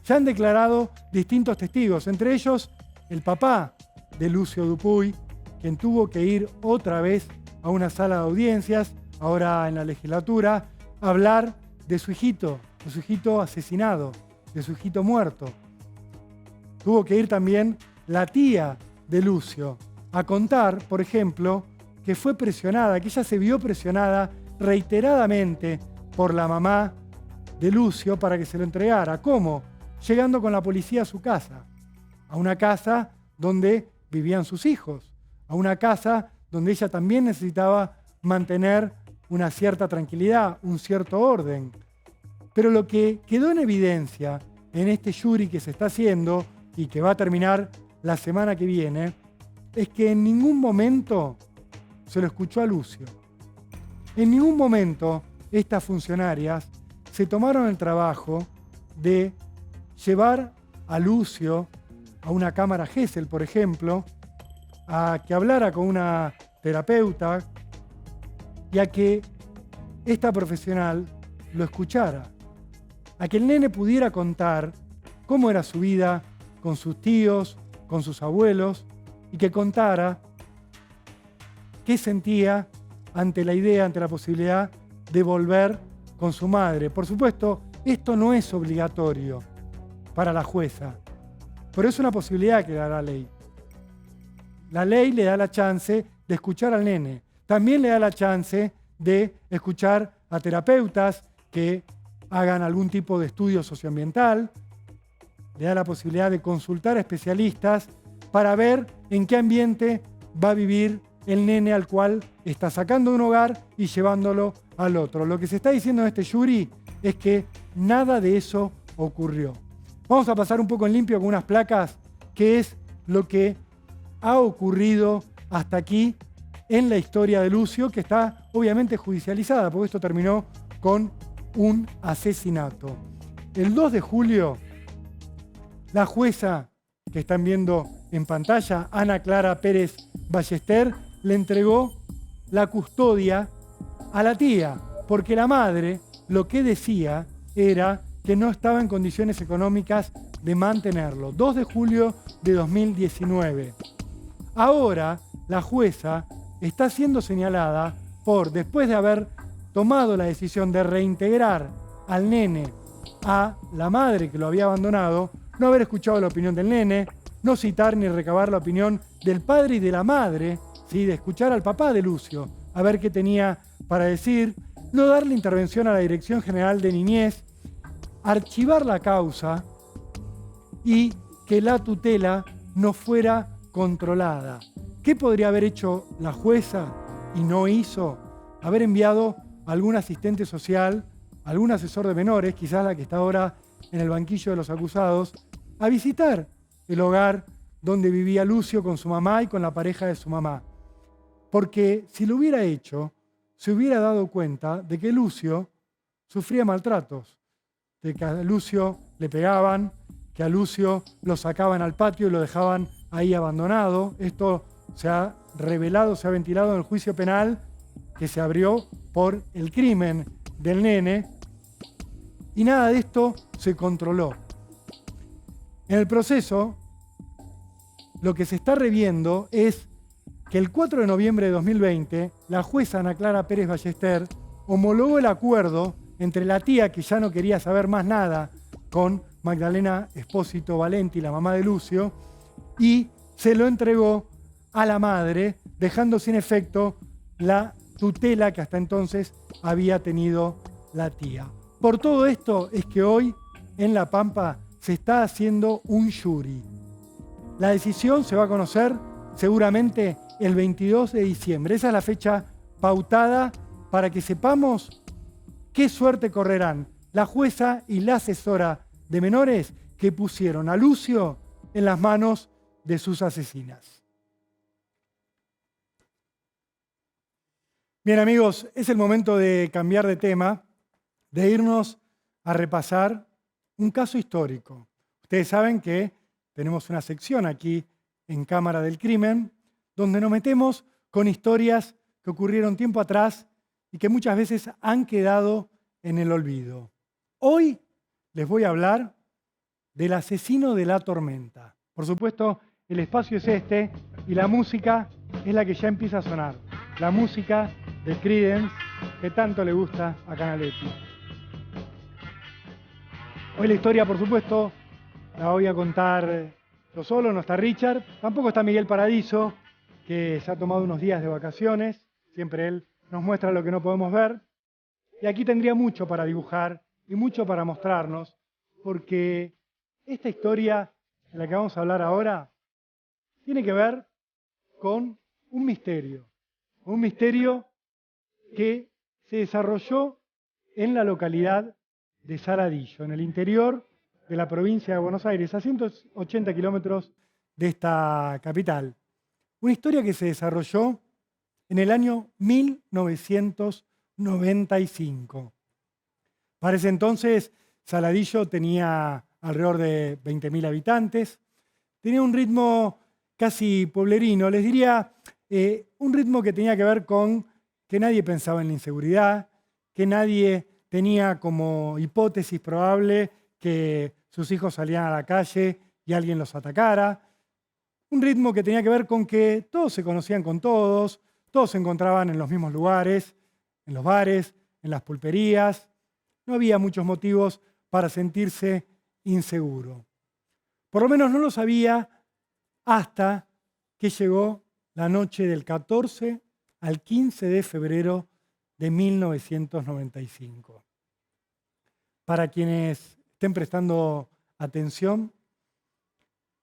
Ya han declarado distintos testigos, entre ellos el papá de Lucio Dupuy, quien tuvo que ir otra vez a una sala de audiencias, ahora en la legislatura, a hablar de su hijito asesinado, de su hijito muerto. Tuvo que ir también la tía de Lucio a contar, por ejemplo, que fue presionada, que ella se vio presionada reiteradamente por la mamá de Lucio para que se lo entregara. ¿Cómo? Llegando con la policía a su casa, a una casa donde vivían sus hijos, a una casa donde ella también necesitaba mantener una cierta tranquilidad, un cierto orden. Pero lo que quedó en evidencia en este jury que se está haciendo y que va a terminar la semana que viene, es que en ningún momento se lo escuchó a Lucio. En ningún momento estas funcionarias se tomaron el trabajo de llevar a Lucio a una cámara Gesell, por ejemplo, a que hablara con una terapeuta y a que esta profesional lo escuchara, a que el nene pudiera contar cómo era su vida con sus tíos, con sus abuelos, y que contara qué sentía ante la idea, ante la posibilidad de volver con su madre. Por supuesto, esto no es obligatorio para la jueza, pero es una posibilidad que da la ley. La ley le da la chance de escuchar al nene. También le da la chance de escuchar a terapeutas que hagan algún tipo de estudio socioambiental. Le da la posibilidad de consultar a especialistas para ver en qué ambiente va a vivir el nene al cual está sacando de un hogar y llevándolo al otro. Lo que se está diciendo en este jury es que nada de eso ocurrió. Vamos a pasar un poco en limpio con unas placas, que es lo que ha ocurrido hasta aquí en la historia de Lucio, que está obviamente judicializada, porque esto terminó con un asesinato. El 2 de julio, la jueza que están viendo en pantalla, Ana Clara Pérez Ballester, le entregó la custodia a la tía, porque la madre lo que decía era que no estaba en condiciones económicas de mantenerlo. 2 de julio de 2019. Ahora la jueza está siendo señalada por, después de haber tomado la decisión de reintegrar al nene a la madre que lo había abandonado, no haber escuchado la opinión del nene, no citar ni recabar la opinión del padre y de la madre, ¿sí? De escuchar al papá de Lucio, a ver qué tenía para decir, no darle intervención a la Dirección General de Niñez, archivar la causa y que la tutela no fuera controlada. ¿Qué podría haber hecho la jueza y no hizo? Haber enviado a algún asistente social, algún asesor de menores, quizás la que está ahora en el banquillo de los acusados, a visitar el hogar donde vivía Lucio con su mamá y con la pareja de su mamá. Porque si lo hubiera hecho, se hubiera dado cuenta de que Lucio sufría maltratos, de que a Lucio le pegaban, que a Lucio lo sacaban al patio y lo dejaban ahí abandonado. Esto se ha revelado, se ha ventilado en el juicio penal que se abrió por el crimen del nene, y nada de esto se controló. En el proceso, lo que se está reviendo es que el 4 de noviembre de 2020, la jueza Ana Clara Pérez Ballester homologó el acuerdo entre la tía, que ya no quería saber más nada, con Magdalena Espósito Valenti, la mamá de Lucio, y se lo entregó a la madre, dejando sin efecto la tutela que hasta entonces había tenido la tía. Por todo esto es que hoy en La Pampa se está haciendo un jury. La decisión se va a conocer seguramente el 22 de diciembre. Esa es la fecha pautada para que sepamos qué suerte correrán la jueza y la asesora de menores que pusieron a Lucio en las manos de sus asesinas. Bien, amigos, es el momento de cambiar de tema, de irnos a repasar un caso histórico. Ustedes saben que tenemos una sección aquí en Cámara del Crimen donde nos metemos con historias que ocurrieron tiempo atrás y que muchas veces han quedado en el olvido. Hoy les voy a hablar del asesino de la tormenta. Por supuesto, el espacio es este y la música es la que ya empieza a sonar. La música de Creedence, que tanto le gusta a Canaletti. Hoy la historia, por supuesto, la voy a contar yo solo, no está Richard, tampoco está Miguel Paradiso, que se ha tomado unos días de vacaciones, siempre él nos muestra lo que no podemos ver, y aquí tendría mucho para dibujar y mucho para mostrarnos, porque esta historia de la que vamos a hablar ahora tiene que ver con un misterio que se desarrolló en la localidad de Saladillo, en el interior de la provincia de Buenos Aires, a 180 kilómetros de esta capital. Una historia que se desarrolló en el año 1995. Para ese entonces, Saladillo tenía alrededor de 20.000 habitantes, tenía un ritmo casi pueblerino, les diría un ritmo que tenía que ver con que nadie pensaba en la inseguridad, que nadie tenía como hipótesis probable que sus hijos salieran a la calle y alguien los atacara. Un ritmo que tenía que ver con que todos se conocían con todos se encontraban en los mismos lugares, en los bares, en las pulperías. No había muchos motivos para sentirse inseguro. Por lo menos no lo sabía hasta que llegó la noche del 14 al 15 de febrero de 1995. Para quienes estén prestando atención,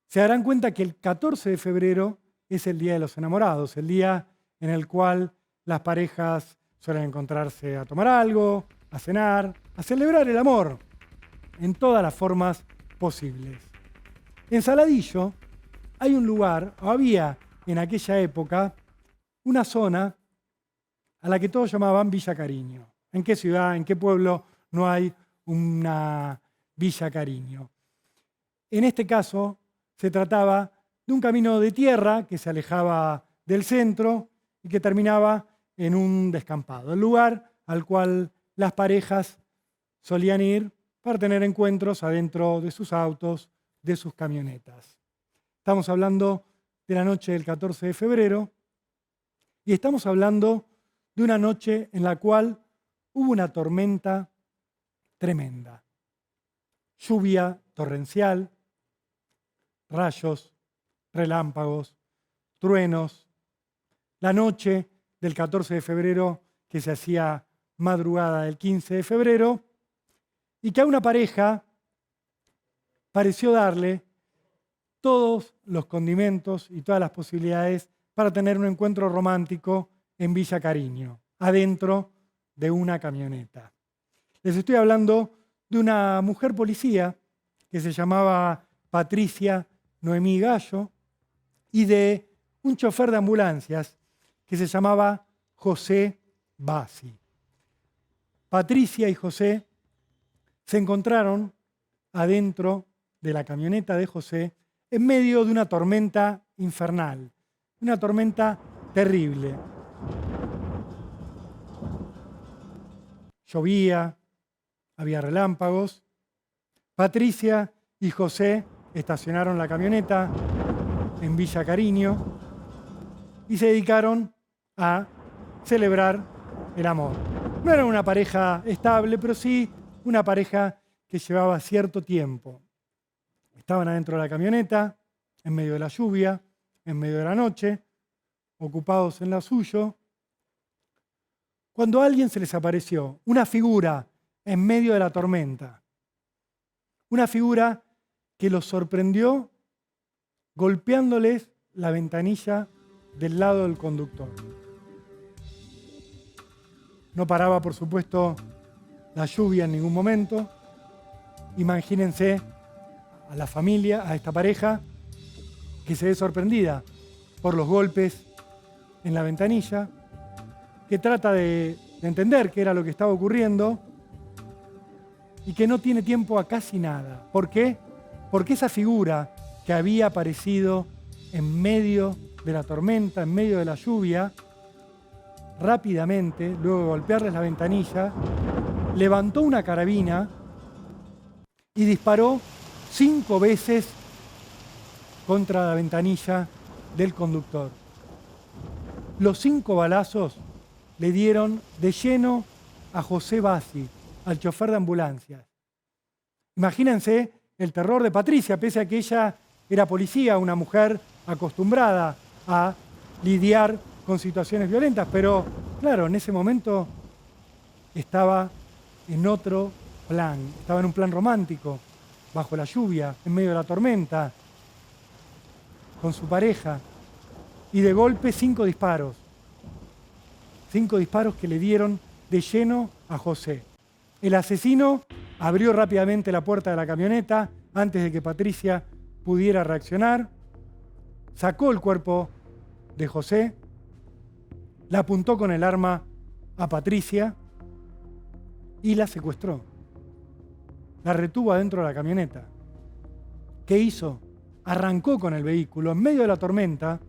se darán cuenta que el 14 de febrero es el Día de los Enamorados, el día en el cual las parejas suelen encontrarse a tomar algo, a cenar, a celebrar el amor en todas las formas posibles. En Saladillo hay un lugar, o había en aquella época, una zona a la que todos llamaban Villa Cariño. ¿En qué ciudad, en qué pueblo no hay una Villa Cariño? En este caso se trataba de un camino de tierra que se alejaba del centro y que terminaba en un descampado, el lugar al cual las parejas solían ir para tener encuentros adentro de sus autos, de sus camionetas. Estamos hablando de la noche del 14 de febrero y estamos hablando de una noche en la cual hubo una tormenta tremenda. Lluvia torrencial, rayos, relámpagos, truenos. La noche del 14 de febrero que se hacía madrugada del 15 de febrero y que a una pareja pareció darle todos los condimentos y todas las posibilidades para tener un encuentro romántico en Villa Cariño, adentro de una camioneta. Les estoy hablando de una mujer policía que se llamaba Patricia Noemí Gallo y de un chofer de ambulancias que se llamaba José Bassi. Patricia y José se encontraron adentro de la camioneta de José en medio de una tormenta infernal, una tormenta terrible. Llovía, había relámpagos. Patricia y José estacionaron la camioneta en Villa Cariño y se dedicaron a celebrar el amor. No era una pareja estable, pero sí una pareja que llevaba cierto tiempo. Estaban adentro de la camioneta, en medio de la lluvia, en medio de la noche, ocupados en lo suyo, cuando a alguien se les apareció una figura en medio de la tormenta. Una figura que los sorprendió golpeándoles la ventanilla del lado del conductor. No paraba, por supuesto, la lluvia en ningún momento. Imagínense a la familia, a esta pareja, que se ve sorprendida por los golpes en la ventanilla, que trata de entender qué era lo que estaba ocurriendo y que no tiene tiempo a casi nada. ¿Por qué? Porque esa figura que había aparecido en medio de la tormenta, en medio de la lluvia, rápidamente, luego de golpearles la ventanilla, levantó una carabina y disparó 5 veces contra la ventanilla del conductor. Los 5 balazos le dieron de lleno a José Bassi, al chofer de ambulancias. Imagínense el terror de Patricia, pese a que ella era policía, una mujer acostumbrada a lidiar con situaciones violentas, pero claro, en ese momento estaba en otro plan, estaba en un plan romántico, bajo la lluvia, en medio de la tormenta, con su pareja, y de golpe 5 disparos. 5 disparos que le dieron de lleno a José. El asesino abrió rápidamente la puerta de la camioneta antes de que Patricia pudiera reaccionar, sacó el cuerpo de José, la apuntó con el arma a Patricia y la secuestró. La retuvo adentro de la camioneta. ¿Qué hizo? Arrancó con el vehículo en medio de la tormenta,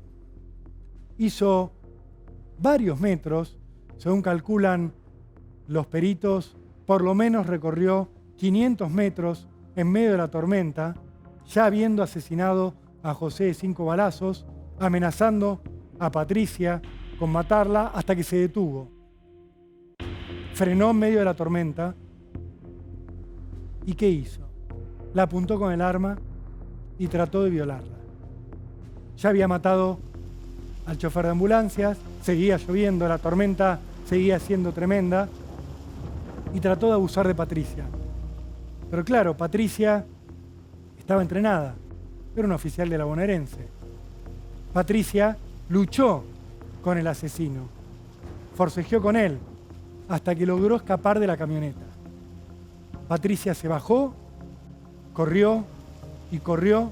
hizo varios metros, según calculan los peritos, por lo menos recorrió 500 metros en medio de la tormenta, ya habiendo asesinado a José de 5 balazos, amenazando a Patricia con matarla hasta que se detuvo. Frenó en medio de la tormenta. ¿Y qué hizo? La apuntó con el arma y trató de violarla. Ya había matado al chofer de ambulancias, seguía lloviendo, la tormenta seguía siendo tremenda y trató de abusar de Patricia. Pero claro, Patricia estaba entrenada, era una oficial de la bonaerense. Patricia luchó con el asesino, forcejeó con él hasta que logró escapar de la camioneta. Patricia se bajó, corrió y corrió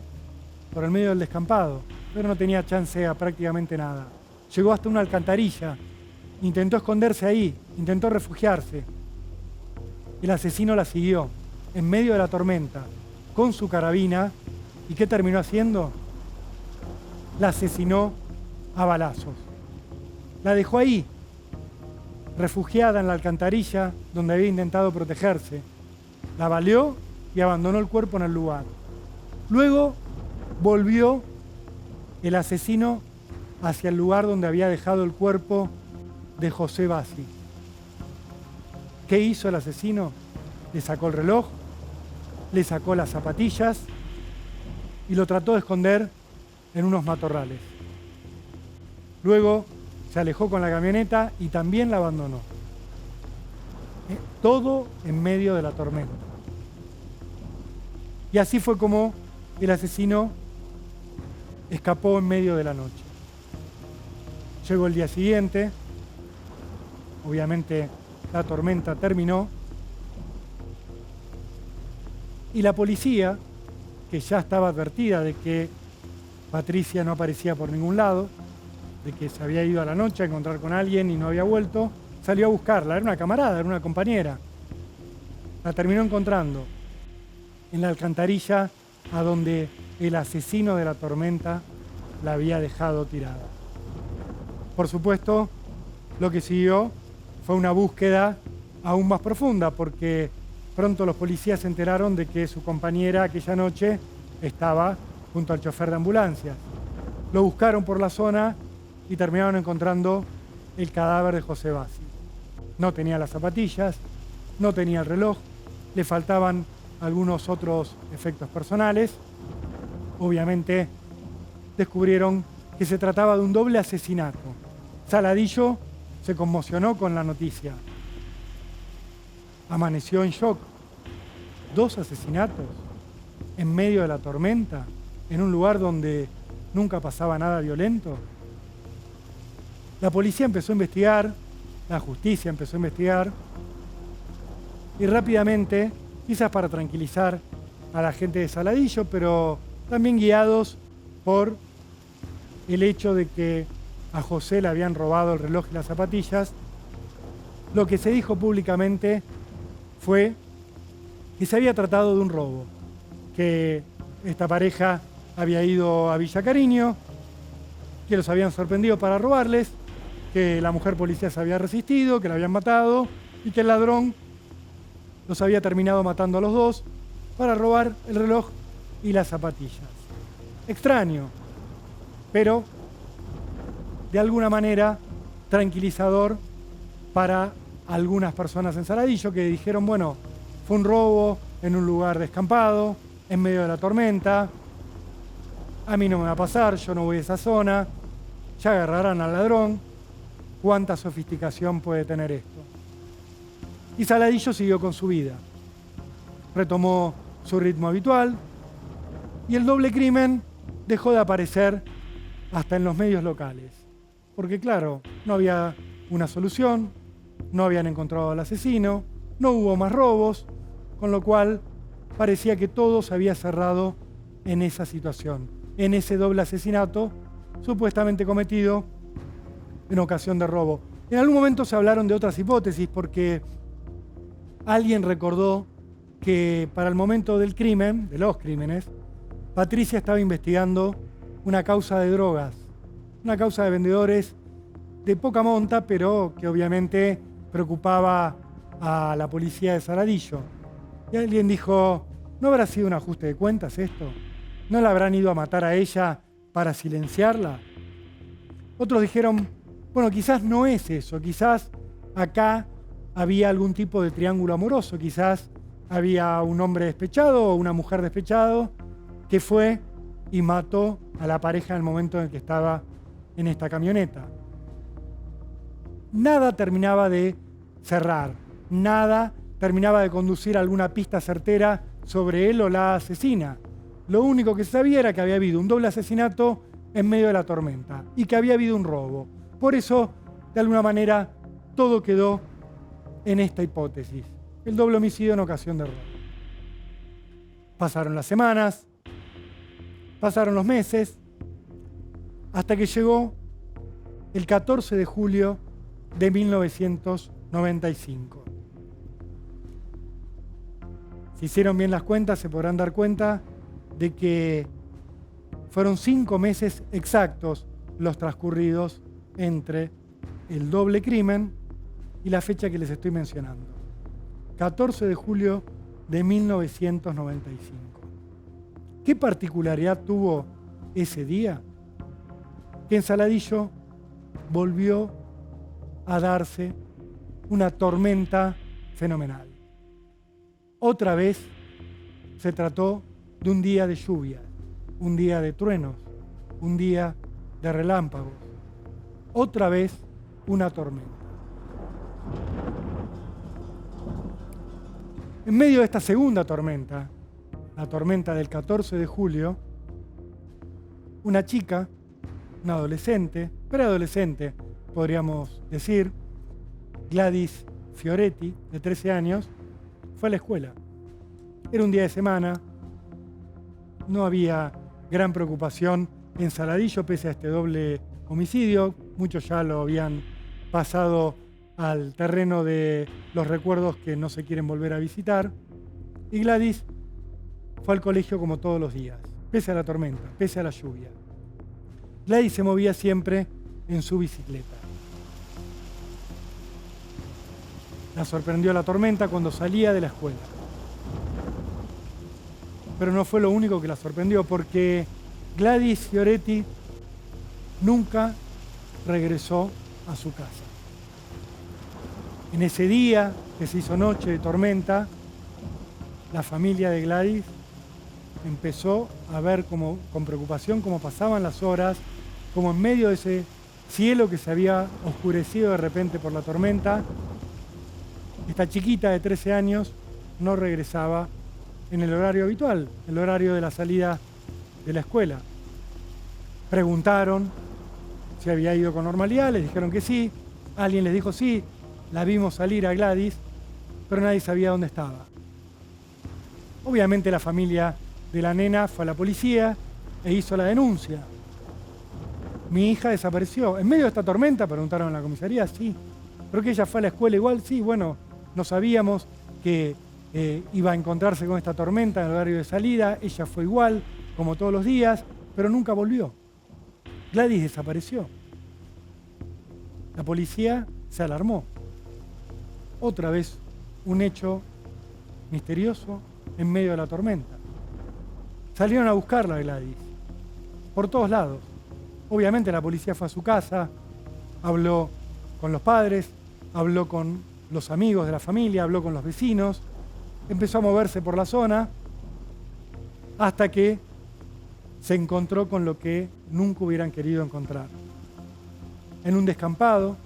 por el medio del descampado, pero no tenía chance a prácticamente nada. Llegó hasta una alcantarilla, intentó esconderse ahí, intentó refugiarse. El asesino la siguió en medio de la tormenta con su carabina. ¿Y qué terminó haciendo? La asesinó a balazos. La dejó ahí, refugiada en la alcantarilla donde había intentado protegerse. La baleó y abandonó el cuerpo en el lugar. Luego volvió el asesino hacia el lugar donde había dejado el cuerpo de José Bassi. ¿Qué hizo el asesino? Le sacó el reloj, le sacó las zapatillas y lo trató de esconder en unos matorrales. Luego se alejó con la camioneta y también la abandonó. Todo en medio de la tormenta. Y así fue como el asesino escapó en medio de la noche. Llegó el día siguiente, obviamente la tormenta terminó y la policía, que ya estaba advertida de que Patricia no aparecía por ningún lado, de que se había ido a la noche a encontrar con alguien y no había vuelto, salió a buscarla. Era una camarada, era una compañera. La terminó encontrando en la alcantarilla a donde el asesino de la tormenta la había dejado tirada. Por supuesto, lo que siguió fue una búsqueda aún más profunda, porque pronto los policías se enteraron de que su compañera aquella noche estaba junto al chofer de ambulancias. Lo buscaron por la zona y terminaron encontrando el cadáver de José Bassi. No tenía las zapatillas, no tenía el reloj, le faltaban algunos otros efectos personales. Obviamente descubrieron que se trataba de un doble asesinato. Saladillo se conmocionó con la noticia. Amaneció en shock. 2 asesinatos en medio de la tormenta, en un lugar donde nunca pasaba nada violento. La policía empezó a investigar, la justicia empezó a investigar y rápidamente, quizás para tranquilizar a la gente de Saladillo, pero también guiados por el hecho de que a José le habían robado el reloj y las zapatillas, lo que se dijo públicamente fue que se había tratado de un robo, que esta pareja había ido a Villa Cariño, que los habían sorprendido para robarles, que la mujer policía se había resistido, que la habían matado y que el ladrón los había terminado matando a los dos para robar el reloj y las zapatillas. Extraño, pero de alguna manera tranquilizador para algunas personas en Saladillo que dijeron, bueno, fue un robo en un lugar descampado, en medio de la tormenta, a mí no me va a pasar, yo no voy a esa zona, ya agarrarán al ladrón, ¿cuánta sofisticación puede tener esto? Y Saladillo siguió con su vida, retomó su ritmo habitual y el doble crimen dejó de aparecer hasta en los medios locales. Porque claro, no había una solución, no habían encontrado al asesino, no hubo más robos, con lo cual parecía que todo se había cerrado en esa situación, en ese doble asesinato supuestamente cometido en ocasión de robo. En algún momento se hablaron de otras hipótesis porque alguien recordó que para el momento del crimen, de los crímenes, Patricia estaba investigando una causa de drogas, una causa de vendedores de poca monta, pero que obviamente preocupaba a la policía de Saladillo. Y alguien dijo, ¿no habrá sido un ajuste de cuentas esto? ¿No la habrán ido a matar a ella para silenciarla? Otros dijeron, bueno, quizás no es eso, quizás acá había algún tipo de triángulo amoroso, quizás había un hombre despechado o una mujer despechado que fue y mató a la pareja en el momento en el que estaba en esta camioneta. Nada terminaba de cerrar, nada terminaba de conducir a alguna pista certera sobre él o la asesina. Lo único que se sabía era que había habido un doble asesinato en medio de la tormenta y que había habido un robo. Por eso, de alguna manera, todo quedó en esta hipótesis, el doble homicidio en ocasión de robo. Pasaron las semanas, pasaron los meses, hasta que llegó el 14 de julio de 1995. Si hicieron bien las cuentas, se podrán dar cuenta de que fueron 5 meses exactos los transcurridos entre el doble crimen y la fecha que les estoy mencionando. 14 de julio de 1995. ¿Qué particularidad tuvo ese día? Que en Saladillo volvió a darse una tormenta fenomenal. Otra vez se trató de un día de lluvia, un día de truenos, un día de relámpagos. Otra vez una tormenta. En medio de esta segunda tormenta, la tormenta del 14 de julio, una chica una adolescente, preadolescente, podríamos decir, Gladys Fioretti, de 13 años, fue a la escuela. Era un día de semana, no había gran preocupación en Saladillo pese a este doble homicidio. Muchos ya lo habían pasado al terreno de los recuerdos que no se quieren volver a visitar. Y Gladys fue al colegio como todos los días, pese a la tormenta, pese a la lluvia. Gladys se movía siempre en su bicicleta. La sorprendió la tormenta cuando salía de la escuela. Pero no fue lo único que la sorprendió, porque Gladys Fioretti nunca regresó a su casa. En ese día que se hizo noche de tormenta, la familia de Gladys empezó a ver con preocupación cómo pasaban las horas, como en medio de ese cielo que se había oscurecido de repente por la tormenta, esta chiquita de 13 años no regresaba en el horario habitual, el horario de la salida de la escuela. Preguntaron si había ido con normalidad, les dijeron que sí, alguien les dijo sí, la vimos salir a Gladys, pero nadie sabía dónde estaba. Obviamente la familia de la nena fue a la policía e hizo la denuncia. Mi hija desapareció. En medio de esta tormenta, preguntaron en la comisaría, sí. ¿Pero que ella fue a la escuela igual? Sí, bueno, no sabíamos que iba a encontrarse con esta tormenta en el horario de salida. Ella fue igual, como todos los días, pero nunca volvió. Gladys desapareció. La policía se alarmó. Otra vez un hecho misterioso en medio de la tormenta. Salieron a buscarla a Gladys, por todos lados. Obviamente la policía fue a su casa, habló con los padres, habló con los amigos de la familia, habló con los vecinos, empezó a moverse por la zona hasta que se encontró con lo que nunca hubieran querido encontrar. En un descampado,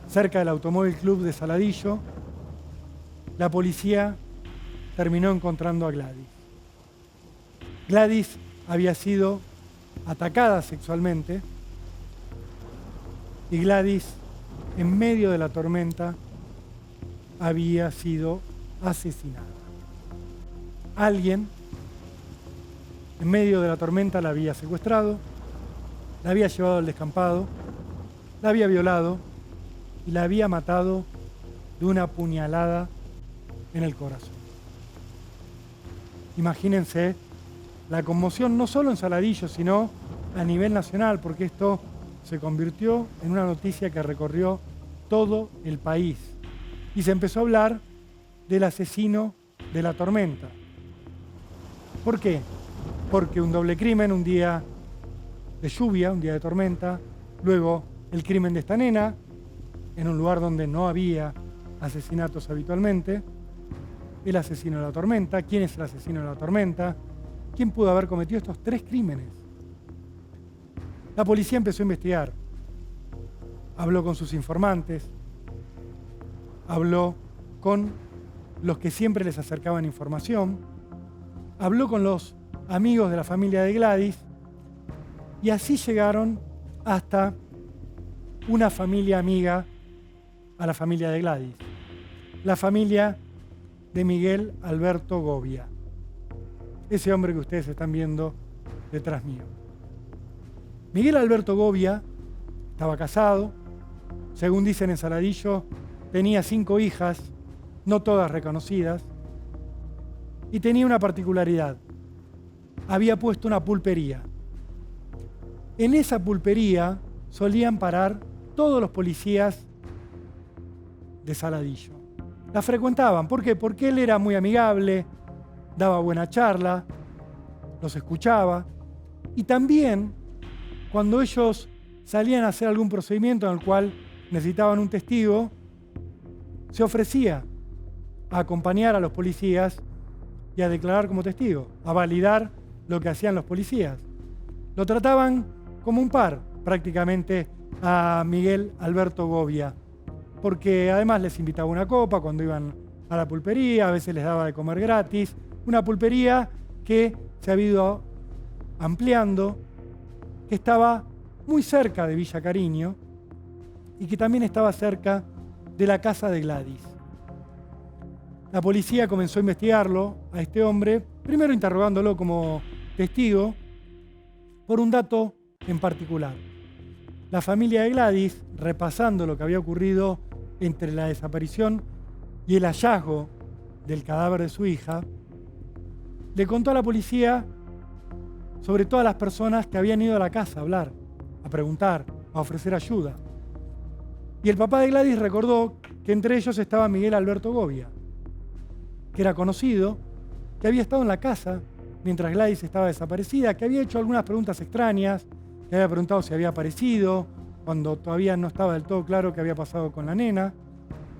cerca del Automóvil Club de Saladillo, la policía terminó encontrando a Gladys. Gladys había sido atacada sexualmente y Gladys, en medio de la tormenta, había sido asesinada. Alguien, en medio de la tormenta, la había secuestrado, la había llevado al descampado, la había violado y la había matado de una puñalada en el corazón. Imagínense la conmoción no solo en Saladillo, sino a nivel nacional, porque esto se convirtió en una noticia que recorrió todo el país. Y se empezó a hablar del asesino de la tormenta. ¿Por qué? Porque un doble crimen, un día de lluvia, un día de tormenta, luego el crimen de esta nena, en un lugar donde no había asesinatos habitualmente, el asesino de la tormenta. ¿Quién es el asesino de la tormenta? ¿Quién pudo haber cometido estos 3 crímenes? La policía empezó a investigar. Habló con sus informantes, habló con los que siempre les acercaban información, habló con los amigos de la familia de Gladys y así llegaron hasta una familia amiga a la familia de Gladys, la familia de Miguel Alberto Govia, ese hombre que ustedes están viendo detrás mío. Miguel Alberto Govia estaba casado, según dicen en Saladillo, tenía 5 hijas, no todas reconocidas, y tenía una particularidad. Había puesto una pulpería. En esa pulpería solían parar todos los policías de Saladillo. La frecuentaban. ¿Por qué? Porque él era muy amigable, daba buena charla, los escuchaba, y también cuando ellos salían a hacer algún procedimiento en el cual necesitaban un testigo, se ofrecía a acompañar a los policías y a declarar como testigo, a validar lo que hacían los policías. Lo trataban como un par, prácticamente, a Miguel Alberto Govia, porque además les invitaba una copa cuando iban a la pulpería, a veces les daba de comer gratis, una pulpería que se ha ido ampliando, que estaba muy cerca de Villa Cariño y que también estaba cerca de la casa de Gladys. La policía comenzó a investigarlo, a este hombre, primero interrogándolo como testigo por un dato en particular. La familia de Gladys, repasando lo que había ocurrido entre la desaparición y el hallazgo del cadáver de su hija, le contó a la policía sobre todas las personas que habían ido a la casa a hablar, a preguntar, a ofrecer ayuda. Y el papá de Gladys recordó que entre ellos estaba Miguel Alberto Govia, que era conocido, que había estado en la casa mientras Gladys estaba desaparecida, que había hecho algunas preguntas extrañas, que había preguntado si había aparecido, cuando todavía no estaba del todo claro qué había pasado con la nena.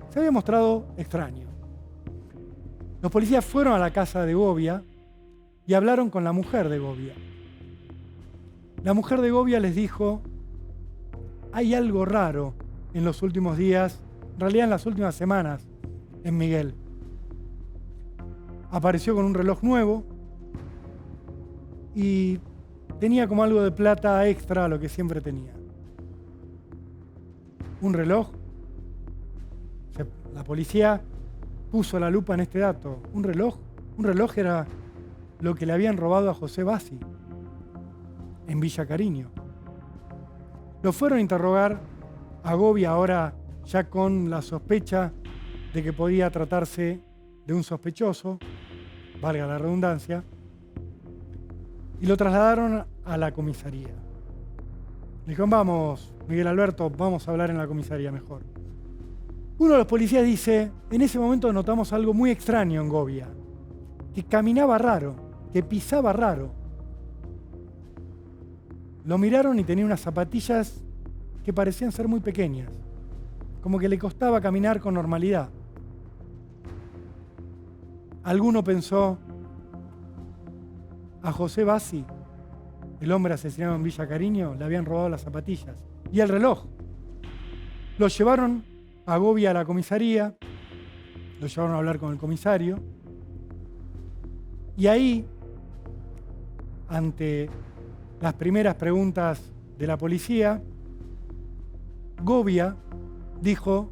Se había mostrado extraño. Los policías fueron a la casa de Govia y hablaron con la mujer de Govia. La mujer de Govia les dijo: hay algo raro en los últimos días, en realidad en las últimas semanas, en Miguel. Apareció con un reloj nuevo y tenía como algo de plata extra a lo que siempre tenía. Un reloj. La policía puso la lupa en este dato. Un reloj era lo que le habían robado a José Bassi en Villa Cariño. Lo fueron a interrogar a Govia ahora ya con la sospecha de que podía tratarse de un sospechoso, valga la redundancia, y lo trasladaron a la comisaría. Le dijeron: vamos, Miguel Alberto, vamos a hablar en la comisaría mejor. Uno de los policías dice: en ese momento notamos algo muy extraño en Govia, que caminaba raro, que pisaba raro. Lo miraron y tenía unas zapatillas que parecían ser muy pequeñas, como que le costaba caminar con normalidad. Alguno pensó: a José Bassi, el hombre asesinado en Villa Cariño, le habían robado las zapatillas y el reloj. Lo llevaron a Govia a la comisaría, lo llevaron a hablar con el comisario, y ahí, ante las primeras preguntas de la policía, Govia dijo: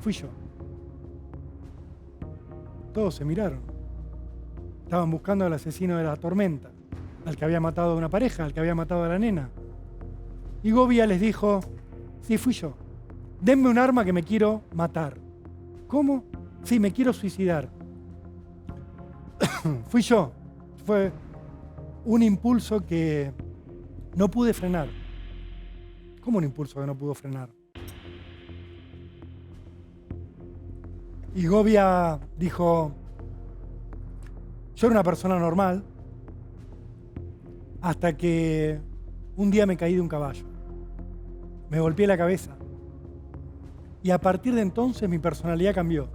fui yo. Todos se miraron. Estaban buscando al asesino de la tormenta, al que había matado a una pareja, al que había matado a la nena. Y Govia les dijo: sí, fui yo. Denme un arma que me quiero matar. ¿Cómo? Sí, me quiero suicidar. Fui yo. Fue un impulso que no pude frenar. ¿Cómo un impulso que no pudo frenar? Y Govia dijo: yo era una persona normal hasta que un día me caí de un caballo. Me golpeé la cabeza. Y a partir de entonces mi personalidad cambió.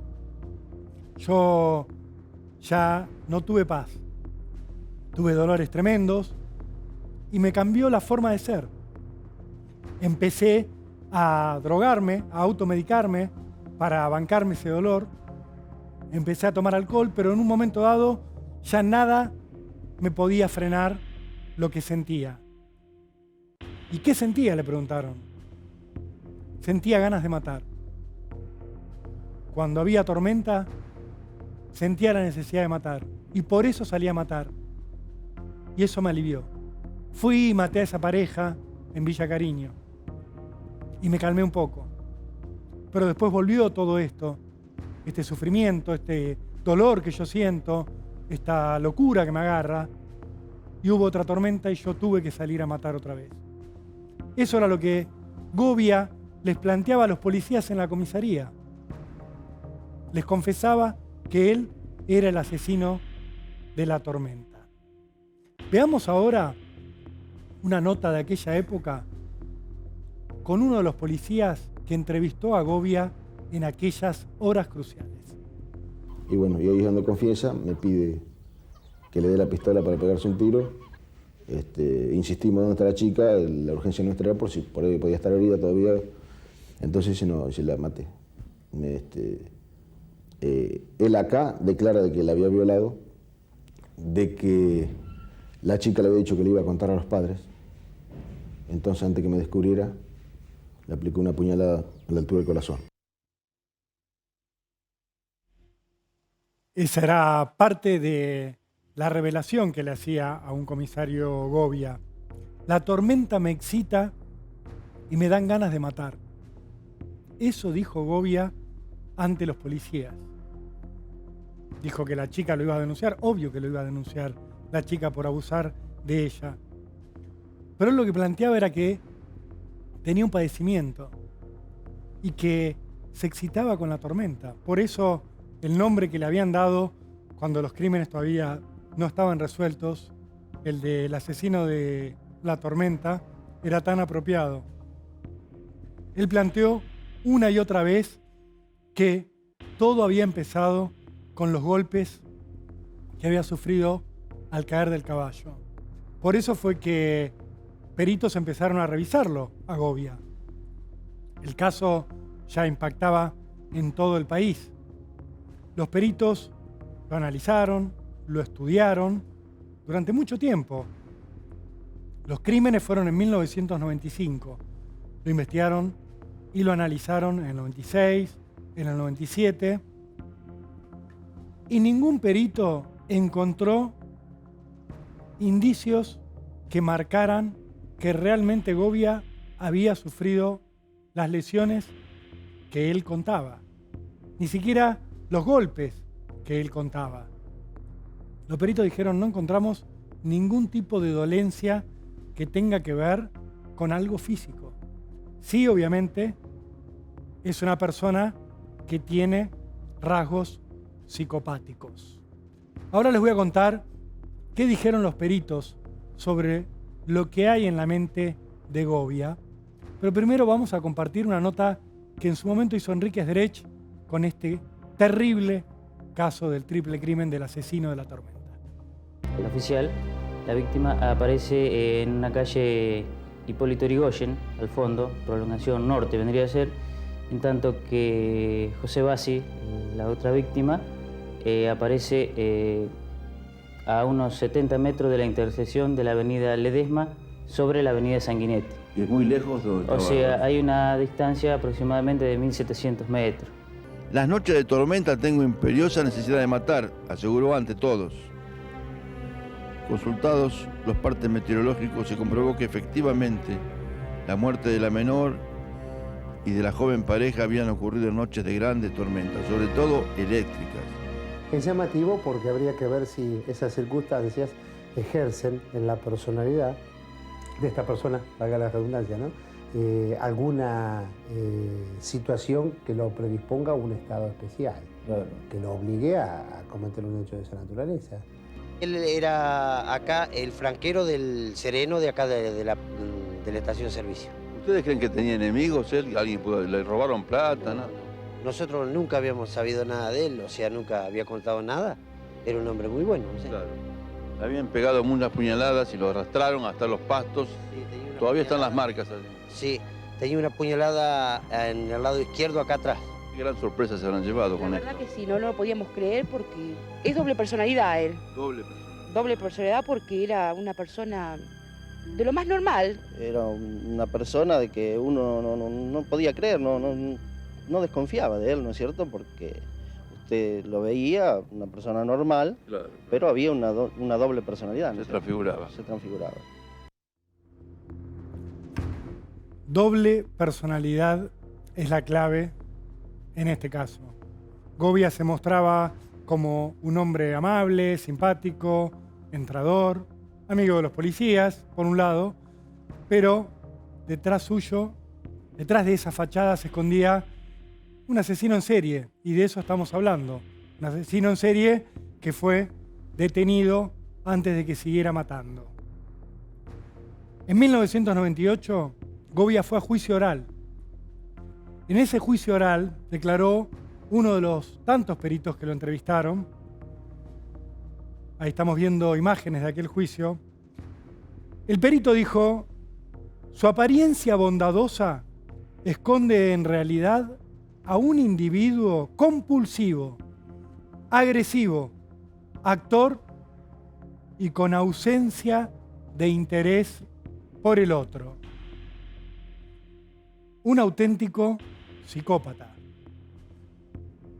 Yo ya no tuve paz. Tuve dolores tremendos y me cambió la forma de ser. Empecé a drogarme, a automedicarme para bancarme ese dolor. Empecé a tomar alcohol, pero en un momento dado ya nada me podía frenar lo que sentía. ¿Y qué sentía?, le preguntaron. Sentía ganas de matar. Cuando había tormenta, sentía la necesidad de matar. Y por eso salí a matar. Y eso me alivió. Fui y maté a esa pareja en Villa Cariño. Y me calmé un poco. Pero después volvió todo esto. Este sufrimiento, este dolor que yo siento, esta locura que me agarra. Y hubo otra tormenta y yo tuve que salir a matar otra vez. Eso era lo que Govia les planteaba a los policías en la comisaría. Les confesaba que él era el asesino de la tormenta. Veamos ahora una nota de aquella época con uno de los policías que entrevistó a Govia en aquellas horas cruciales. Y bueno, y ahí es donde confiesa, me pide que le dé la pistola para pegarse un tiro. Insistimos dónde está la chica, la urgencia nuestra era por si por ahí podía estar herida todavía. Entonces se la maté. Él acá declara de que la había violado, de que la chica le había dicho que le iba a contar a los padres. Entonces, antes que me descubriera, le aplicó una puñalada a la altura del corazón. Esa era parte de la revelación que le hacía a un comisario Govia. La tormenta me excita y me dan ganas de matar. Eso dijo Govia ante los policías. Dijo que la chica lo iba a denunciar, obvio que lo iba a denunciar, la chica por abusar de ella. Pero él lo que planteaba era que tenía un padecimiento y que se excitaba con la tormenta. Por eso el nombre que le habían dado cuando los crímenes todavía no estaban resueltos, el del asesino de la tormenta, era tan apropiado. Él planteó una y otra vez que todo había empezado con los golpes que había sufrido al caer del caballo. Por eso fue que peritos empezaron a revisarlo a Govia. El caso ya impactaba en todo el país. Los peritos lo analizaron, lo estudiaron durante mucho tiempo. Los crímenes fueron en 1995. Lo investigaron y lo analizaron en el 96, en el 97. Y ningún perito encontró indicios que marcaran que realmente Govia había sufrido las lesiones que él contaba. Ni siquiera los golpes que él contaba. Los peritos dijeron: no encontramos ningún tipo de dolencia que tenga que ver con algo físico. Sí, obviamente, es una persona que tiene rasgos psicopáticos. Ahora les voy a contar qué dijeron los peritos sobre lo que hay en la mente de Govia. Pero primero vamos a compartir una nota que en su momento hizo Enríquez Derech con este terrible caso del triple crimen del asesino de la tormenta. El oficial, la víctima, aparece en una calle Hipólito Yrigoyen, al fondo, prolongación norte vendría a ser, en tanto que José Bassi, la otra víctima, aparece a unos 70 metros de la intersección de la avenida Ledesma sobre la avenida Sanguinetti. ¿Y es muy lejos? O sea, hay una distancia aproximadamente de 1.700 metros. Las noches de tormenta tengo imperiosa necesidad de matar, aseguró ante todos. Consultados los partes meteorológicos, se comprobó que efectivamente la muerte de la menor y de la joven pareja habían ocurrido en noches de grandes tormentas, sobre todo eléctricas. Es llamativo porque habría que ver si esas circunstancias ejercen en la personalidad de esta persona, valga la redundancia, ¿no? Alguna situación que lo predisponga a un estado especial, claro, que lo obligue a cometer un hecho de esa naturaleza. Él era acá el franquero del Sereno de acá de la estación de servicio. ¿Ustedes creen que tenía enemigos él? ¿Le robaron plata? ¿No? Nosotros nunca habíamos sabido nada de él, o sea, nunca había contado nada. Era un hombre muy bueno, no sé. Claro. Le habían pegado unas puñaladas y lo arrastraron hasta los pastos. Sí, todavía están las marcas allí. Sí, tenía una puñalada en el lado izquierdo acá atrás. Qué gran sorpresa se habrán llevado con esto. La verdad que sí, no lo podíamos creer porque es doble personalidad él. Doble personalidad. Doble personalidad porque era una persona de lo más normal. Era una persona de que uno no podía creer, no desconfiaba de él, ¿no es cierto? Porque usted lo veía, una persona normal, claro, pero había una doble personalidad. Se transfiguraba. Se transfiguraba. Doble personalidad es la clave en este caso. Govia se mostraba como un hombre amable, simpático, entrador, amigo de los policías, por un lado, pero detrás suyo, detrás de esa fachada se escondía un asesino en serie, y de eso estamos hablando. Un asesino en serie que fue detenido antes de que siguiera matando. En 1998, Govia fue a juicio oral. En ese juicio oral declaró uno de los tantos peritos que lo entrevistaron. Ahí estamos viendo imágenes de aquel juicio. El perito dijo: su apariencia bondadosa esconde en realidad a un individuo compulsivo, agresivo, actor y con ausencia de interés por el otro. un auténtico psicópata.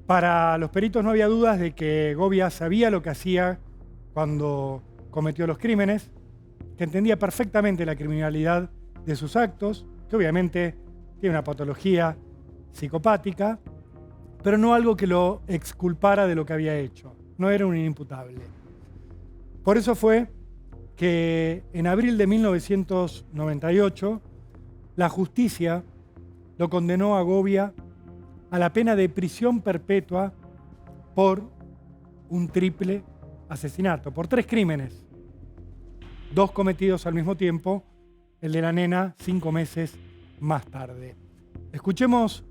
Para los peritos no había dudas de que Govia sabía lo que hacía cuando cometió los crímenes, que entendía perfectamente la criminalidad de sus actos, que obviamente tiene una patología psicopática, pero no algo que lo exculpara de lo que había hecho. No era un inimputable. Por eso fue que en abril de 1998 la justicia lo condenó a Govia a la pena de prisión perpetua por un triple asesinato, por 3 crímenes. 2 cometidos al mismo tiempo, el de la nena 5 meses más tarde. Escuchemos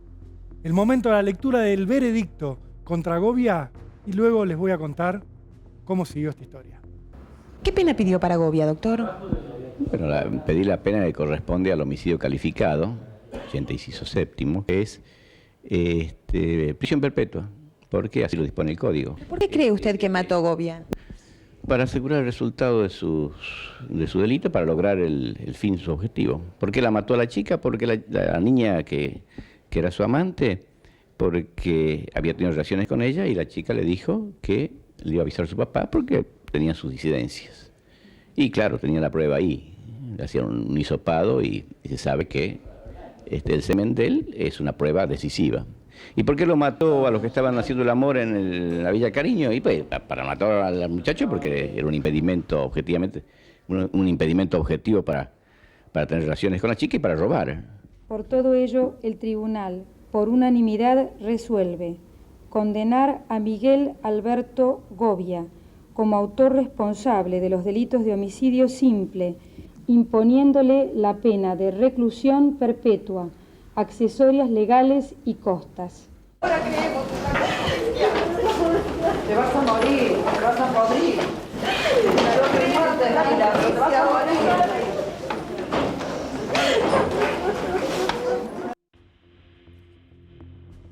el momento de la lectura del veredicto contra Govia y luego les voy a contar cómo siguió esta historia. ¿Qué pena pidió para Govia, doctor? Bueno, pedí la pena que corresponde al homicidio calificado, 86º, que es prisión perpetua, porque así lo dispone el Código. ¿Por qué cree usted que mató Govia? Para asegurar el resultado de su delito, para lograr el fin, su objetivo. ¿Por qué la mató a la chica? Porque la niña que era su amante, porque había tenido relaciones con ella y la chica le dijo que le iba a avisar a su papá porque tenía sus disidencias. Y claro, tenía la prueba ahí. Le hacían un hisopado y se sabe que el semen de él es una prueba decisiva. ¿Y por qué lo mató a los que estaban haciendo el amor en la Villa Cariño? Y pues para matar al muchacho porque era un impedimento objetivamente, un impedimento objetivo para tener relaciones con la chica y para robar. Por todo ello, el tribunal, por unanimidad, resuelve condenar a Miguel Alberto Govia como autor responsable de los delitos de homicidio simple, imponiéndole la pena de reclusión perpetua, accesorias legales y costas. Te vas a morir, te vas a morir.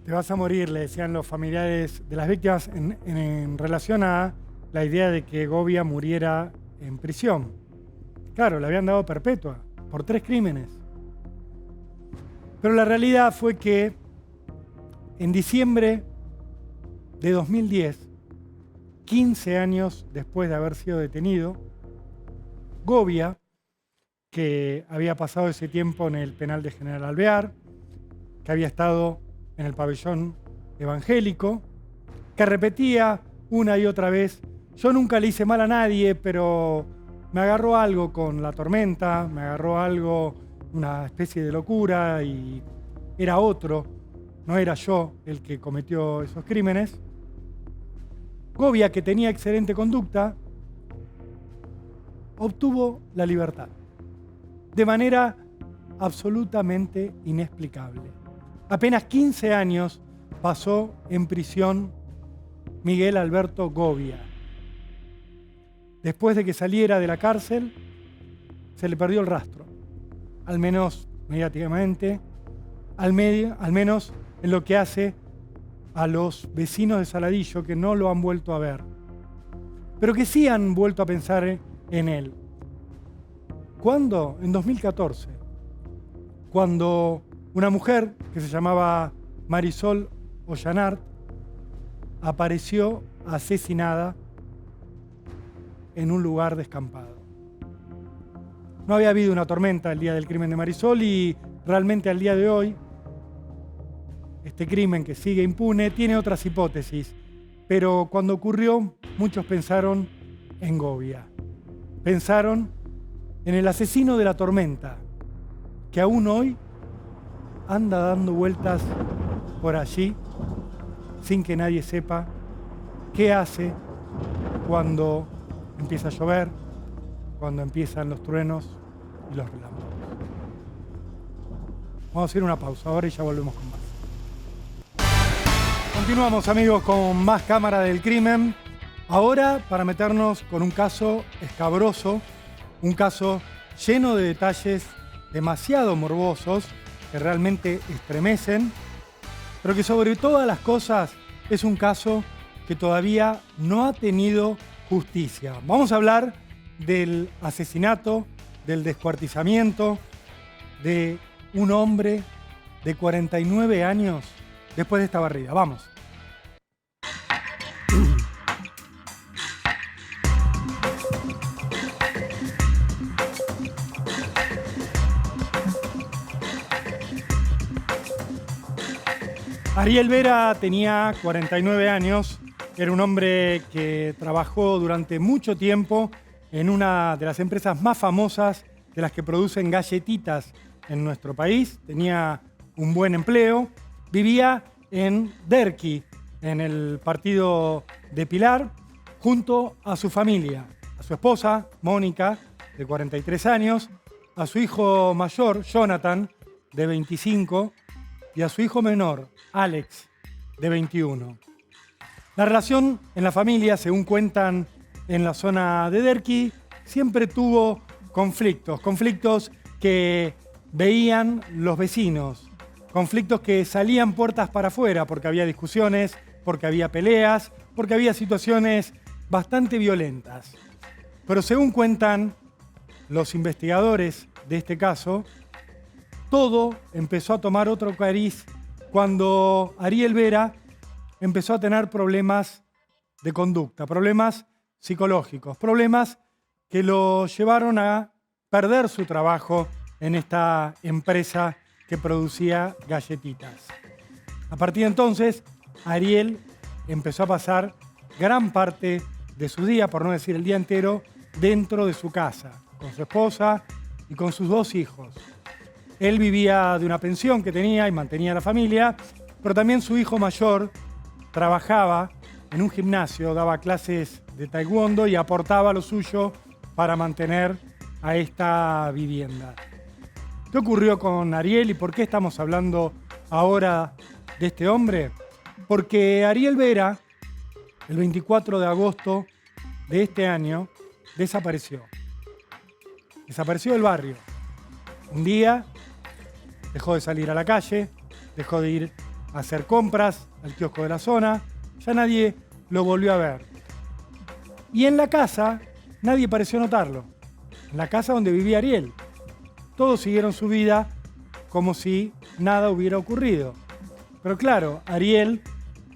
Te vas a morir, le decían los familiares de las víctimas en relación a la idea de que Govia muriera en prisión. Claro, le habían dado perpetua por 3 crímenes. Pero la realidad fue que en diciembre de 2010, 15 años después de haber sido detenido, Govia, que había pasado ese tiempo en el penal de General Alvear, que había estado en el pabellón evangélico, que repetía una y otra vez: yo nunca le hice mal a nadie, pero me agarró algo con la tormenta, me agarró algo, una especie de locura, y era otro, no era yo el que cometió esos crímenes. Govia, que tenía excelente conducta, obtuvo la libertad de manera absolutamente inexplicable. Apenas 15 años pasó en prisión Miguel Alberto Govia. Después de que saliera de la cárcel, se le perdió el rastro, al menos mediáticamente, al menos en lo que hace a los vecinos de Saladillo, que no lo han vuelto a ver, pero que sí han vuelto a pensar en él. ¿Cuándo? En 2014, cuando una mujer que se llamaba Marisol Ollanart apareció asesinada en un lugar descampado. No había habido una tormenta el día del crimen de Marisol y realmente al día de hoy este crimen, que sigue impune, tiene otras hipótesis, pero cuando ocurrió muchos pensaron en Govia. Pensaron en el asesino de la tormenta, que aún hoy anda dando vueltas por allí sin que nadie sepa qué hace cuando empieza a llover, cuando empiezan los truenos y los relámpagos. Vamos a hacer una pausa ahora y ya volvemos con más. Continuamos, amigos, con más Cámara del Crimen. Ahora para meternos con un caso escabroso, un caso lleno de detalles demasiado morbosos que realmente estremecen, pero que sobre todas las cosas es un caso que todavía no ha tenido justicia. Vamos a hablar del asesinato, del descuartizamiento de un hombre de 49 años después de esta barrida. Vamos. Ariel Vera tenía 49 años, era un hombre que trabajó durante mucho tiempo en una de las empresas más famosas de las que producen galletitas en nuestro país, tenía un buen empleo, vivía en Derqui, en el partido de Pilar, junto a su familia, a su esposa, Mónica, de 43 años, a su hijo mayor, Jonathan, de 25, y a su hijo menor, Alex, de 21. La relación en la familia, según cuentan en la zona de Derqui, siempre tuvo conflictos que veían los vecinos, conflictos que salían puertas para afuera porque había discusiones, porque había peleas, porque había situaciones bastante violentas. Pero según cuentan los investigadores de este caso, todo empezó a tomar otro cariz cuando Ariel Vera empezó a tener problemas de conducta, problemas psicológicos, problemas que lo llevaron a perder su trabajo en esta empresa que producía galletitas. A partir de entonces, Ariel empezó a pasar gran parte de su día, por no decir el día entero, dentro de su casa, con su esposa y con sus 2 hijos. Él vivía de una pensión que tenía y mantenía a la familia, pero también su hijo mayor trabajaba en un gimnasio, daba clases de taekwondo y aportaba lo suyo para mantener a esta vivienda. ¿Qué ocurrió con Ariel y por qué estamos hablando ahora de este hombre? Porque Ariel Vera, el 24 de agosto de este año, desapareció. Desapareció del barrio. Un día dejó de salir a la calle, dejó de ir a hacer compras al kiosco de la zona, ya nadie lo volvió a ver. Y en la casa nadie pareció notarlo, en la casa donde vivía Ariel. Todos siguieron su vida como si nada hubiera ocurrido. Pero claro, Ariel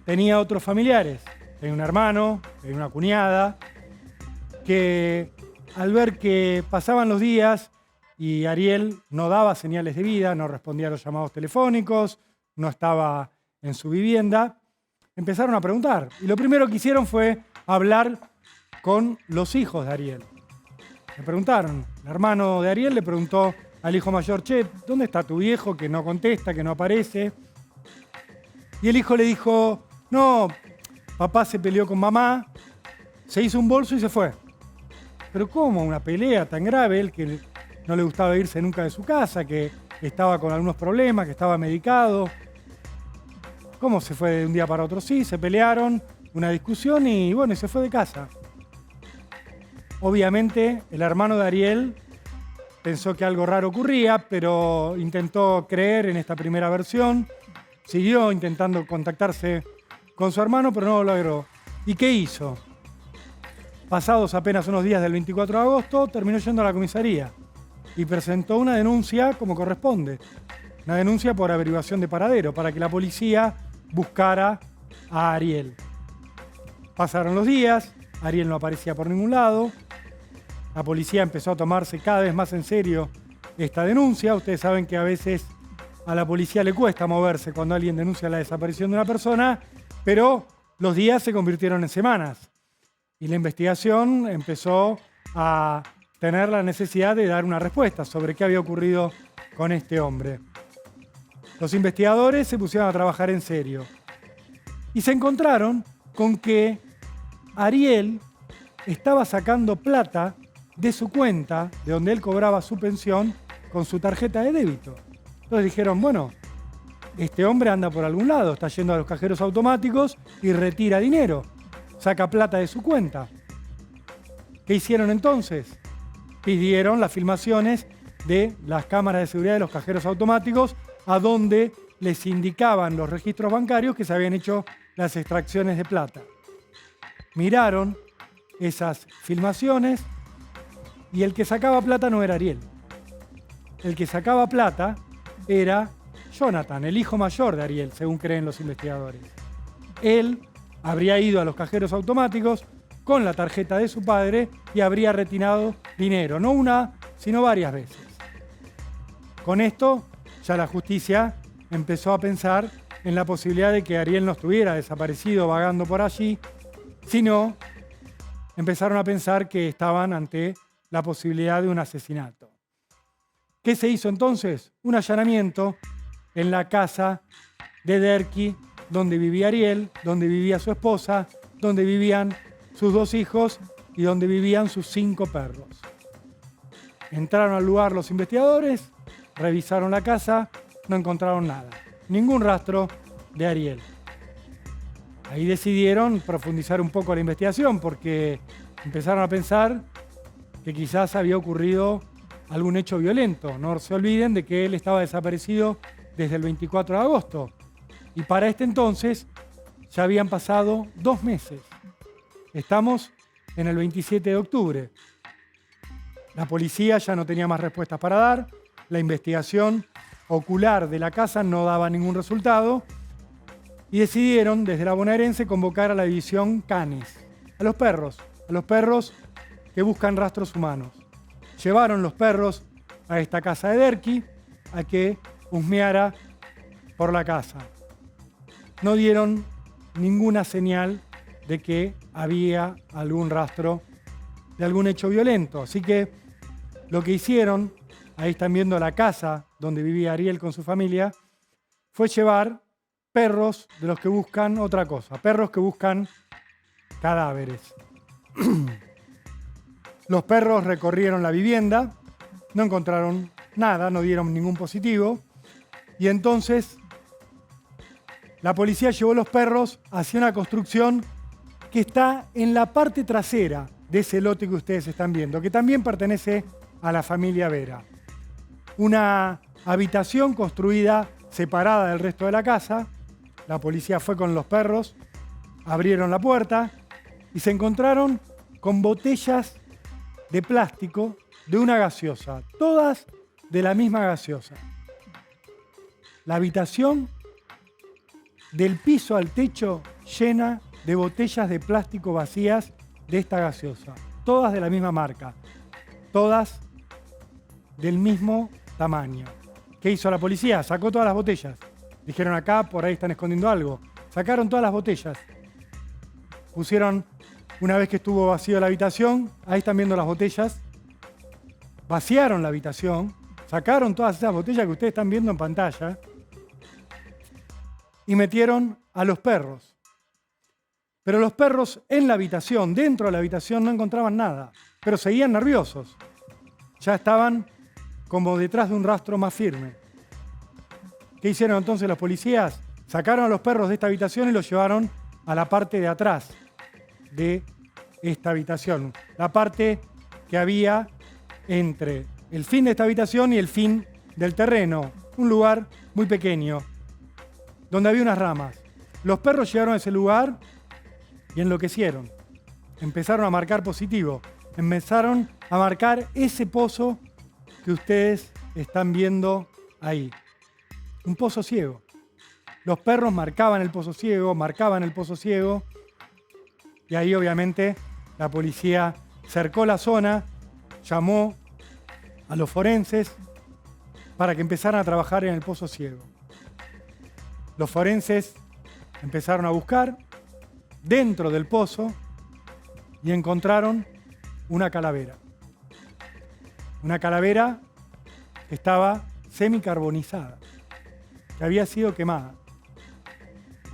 tenía otros familiares, tenía un hermano, tenía una cuñada, que al ver que pasaban los días y Ariel no daba señales de vida, no respondía a los llamados telefónicos, no estaba en su vivienda, empezaron a preguntar. Y lo primero que hicieron fue hablar con los hijos de Ariel. Le preguntaron, el hermano de Ariel le preguntó al hijo mayor, che, ¿dónde está tu viejo que no contesta, que no aparece? Y el hijo le dijo, no, papá se peleó con mamá, se hizo un bolso y se fue. Pero ¿cómo? Una pelea tan grave, él que no le gustaba irse nunca de su casa, que estaba con algunos problemas, que estaba medicado. ¿Cómo se fue de un día para otro? Sí, se pelearon, una discusión y bueno, y se fue de casa. Obviamente, el hermano de Ariel pensó que algo raro ocurría, pero intentó creer en esta primera versión, siguió intentando contactarse con su hermano, pero no lo logró. ¿Y qué hizo? Pasados apenas unos días del 24 de agosto, terminó yendo a la comisaría y presentó una denuncia como corresponde. Una denuncia por averiguación de paradero, para que la policía buscara a Ariel. Pasaron los días, Ariel no aparecía por ningún lado. La policía empezó a tomarse cada vez más en serio esta denuncia. Ustedes saben que a veces a la policía le cuesta moverse cuando alguien denuncia la desaparición de una persona, pero los días se convirtieron en semanas. Y la investigación empezó a tener la necesidad de dar una respuesta sobre qué había ocurrido con este hombre. Los investigadores se pusieron a trabajar en serio y se encontraron con que Ariel estaba sacando plata de su cuenta, de donde él cobraba su pensión, con su tarjeta de débito. Entonces dijeron, bueno, este hombre anda por algún lado, está yendo a los cajeros automáticos y retira dinero, saca plata de su cuenta. ¿Qué hicieron entonces? Pidieron las filmaciones de las cámaras de seguridad de los cajeros automáticos, a donde les indicaban los registros bancarios que se habían hecho las extracciones de plata. Miraron esas filmaciones y el que sacaba plata no era Ariel. El que sacaba plata era Jonathan, el hijo mayor de Ariel, según creen los investigadores. Él habría ido a los cajeros automáticos con la tarjeta de su padre y habría retirado dinero, no una, sino varias veces. Con esto, ya la justicia empezó a pensar en la posibilidad de que Ariel no estuviera desaparecido vagando por allí, sino empezaron a pensar que estaban ante la posibilidad de un asesinato. ¿Qué se hizo entonces? Un allanamiento en la casa de Derqui, donde vivía Ariel, donde vivía su esposa, donde vivían sus 2 hijos y donde vivían sus 5 perros. Entraron al lugar los investigadores, revisaron la casa, no encontraron nada, ningún rastro de Ariel. Ahí decidieron profundizar un poco la investigación porque empezaron a pensar que quizás había ocurrido algún hecho violento. No se olviden de que él estaba desaparecido desde el 24 de agosto y para este entonces ya habían pasado 2 meses. Estamos en el 27 de octubre. La policía ya no tenía más respuestas para dar, la investigación ocular de la casa no daba ningún resultado y decidieron desde la bonaerense convocar a la división Canes, a los perros que buscan rastros humanos. Llevaron los perros a esta casa de Derqui a que husmeara por la casa. No dieron ninguna señal de que había algún rastro de algún hecho violento. Así que lo que hicieron, ahí están viendo la casa donde vivía Ariel con su familia, fue llevar perros de los que buscan otra cosa, perros que buscan cadáveres. Los perros recorrieron la vivienda, no encontraron nada, no dieron ningún positivo, y entonces la policía llevó los perros hacia una construcción que está en la parte trasera de ese lote que ustedes están viendo, que también pertenece a la familia Vera. Una habitación construida separada del resto de la casa. La policía fue con los perros, abrieron la puerta y se encontraron con botellas de plástico de una gaseosa, todas de la misma gaseosa. La habitación del piso al techo llena de botellas de plástico vacías de esta gaseosa, todas de la misma marca, todas del mismo tamaño. ¿Qué hizo la policía? Sacó todas las botellas. Dijeron acá, por ahí están escondiendo algo. Sacaron todas las botellas. Pusieron, una vez que estuvo vacío la habitación, ahí están viendo las botellas, vaciaron la habitación, sacaron todas esas botellas que ustedes están viendo en pantalla y metieron a los perros. Pero los perros en la habitación, dentro de la habitación, no encontraban nada, pero seguían nerviosos. Ya estaban como detrás de un rastro más firme. ¿Qué hicieron entonces los policías? Sacaron a los perros de esta habitación y los llevaron a la parte de atrás de esta habitación. La parte que había entre el fin de esta habitación y el fin del terreno. Un lugar muy pequeño, donde había unas ramas. Los perros llegaron a ese lugar y enloquecieron. Empezaron a marcar positivo. Empezaron a marcar ese pozo que ustedes están viendo ahí. Un pozo ciego. Los perros marcaban el pozo ciego, y ahí obviamente la policía cercó la zona, llamó a los forenses para que empezaran a trabajar en el pozo ciego. Los forenses empezaron a buscar dentro del pozo y encontraron una calavera. Una calavera que estaba semicarbonizada, que había sido quemada.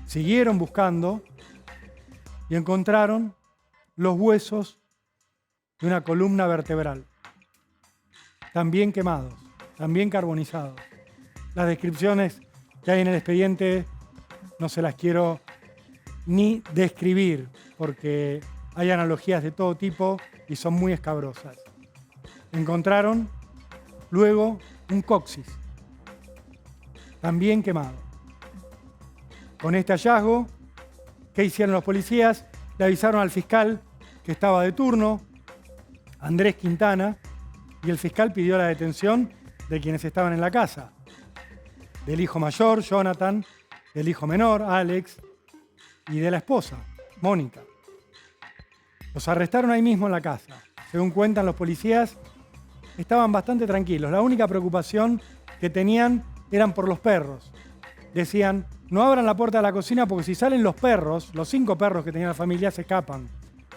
Siguieron buscando y encontraron los huesos de una columna vertebral, también quemados, también carbonizados. Las descripciones que hay en el expediente no se las quiero ni describir, porque hay analogías de todo tipo y son muy escabrosas. Encontraron luego un coxis, también quemado. Con este hallazgo, ¿qué hicieron los policías? Le avisaron al fiscal que estaba de turno, Andrés Quintana, y el fiscal pidió la detención de quienes estaban en la casa. del hijo mayor, Jonathan, del hijo menor, Alex, y de la esposa, Mónica. Los arrestaron ahí mismo en la casa. Según cuentan los policías, estaban bastante tranquilos. La única preocupación que tenían eran por los perros. Decían, no abran la puerta de la cocina porque si salen los perros, los 5 perros que tenía la familia, se escapan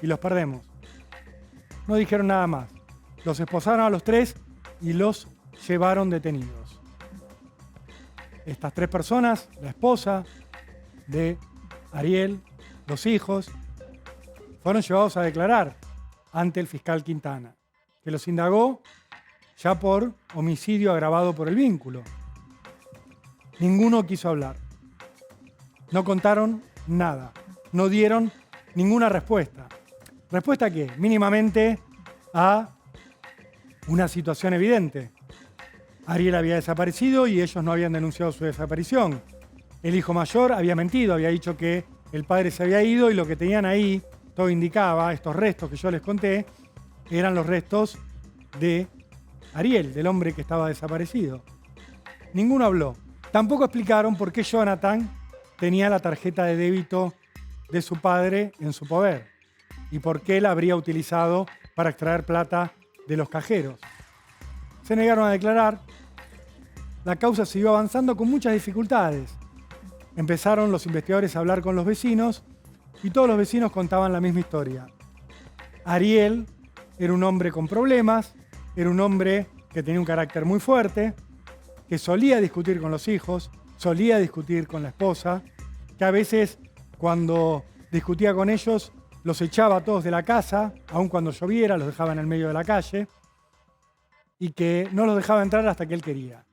y los perdemos. No dijeron nada más. Los esposaron a los 3 y los llevaron detenidos. Estas 3 personas, la esposa de Ariel, los hijos, fueron llevados a declarar ante el fiscal Quintana, que los indagó ya por homicidio agravado por el vínculo. Ninguno quiso hablar. No contaron nada. No dieron ninguna respuesta. ¿Respuesta a qué? Mínimamente a una situación evidente. Ariel había desaparecido y ellos no habían denunciado su desaparición. El hijo mayor había mentido, había dicho que el padre se había ido y lo que tenían ahí, todo indicaba, estos restos que yo les conté, eran los restos de Ariel, del hombre que estaba desaparecido. Ninguno habló. Tampoco explicaron por qué Jonathan tenía la tarjeta de débito de su padre en su poder y por qué la habría utilizado para extraer plata de los cajeros. Se negaron a declarar. La causa siguió avanzando con muchas dificultades. Empezaron los investigadores a hablar con los vecinos y todos los vecinos contaban la misma historia. Ariel era un hombre con problemas, era un hombre que tenía un carácter muy fuerte, que solía discutir con los hijos, solía discutir con la esposa, que a veces cuando discutía con ellos los echaba a todos de la casa, aun cuando lloviera, los dejaba en el medio de la calle, y que no los dejaba entrar hasta que él quería.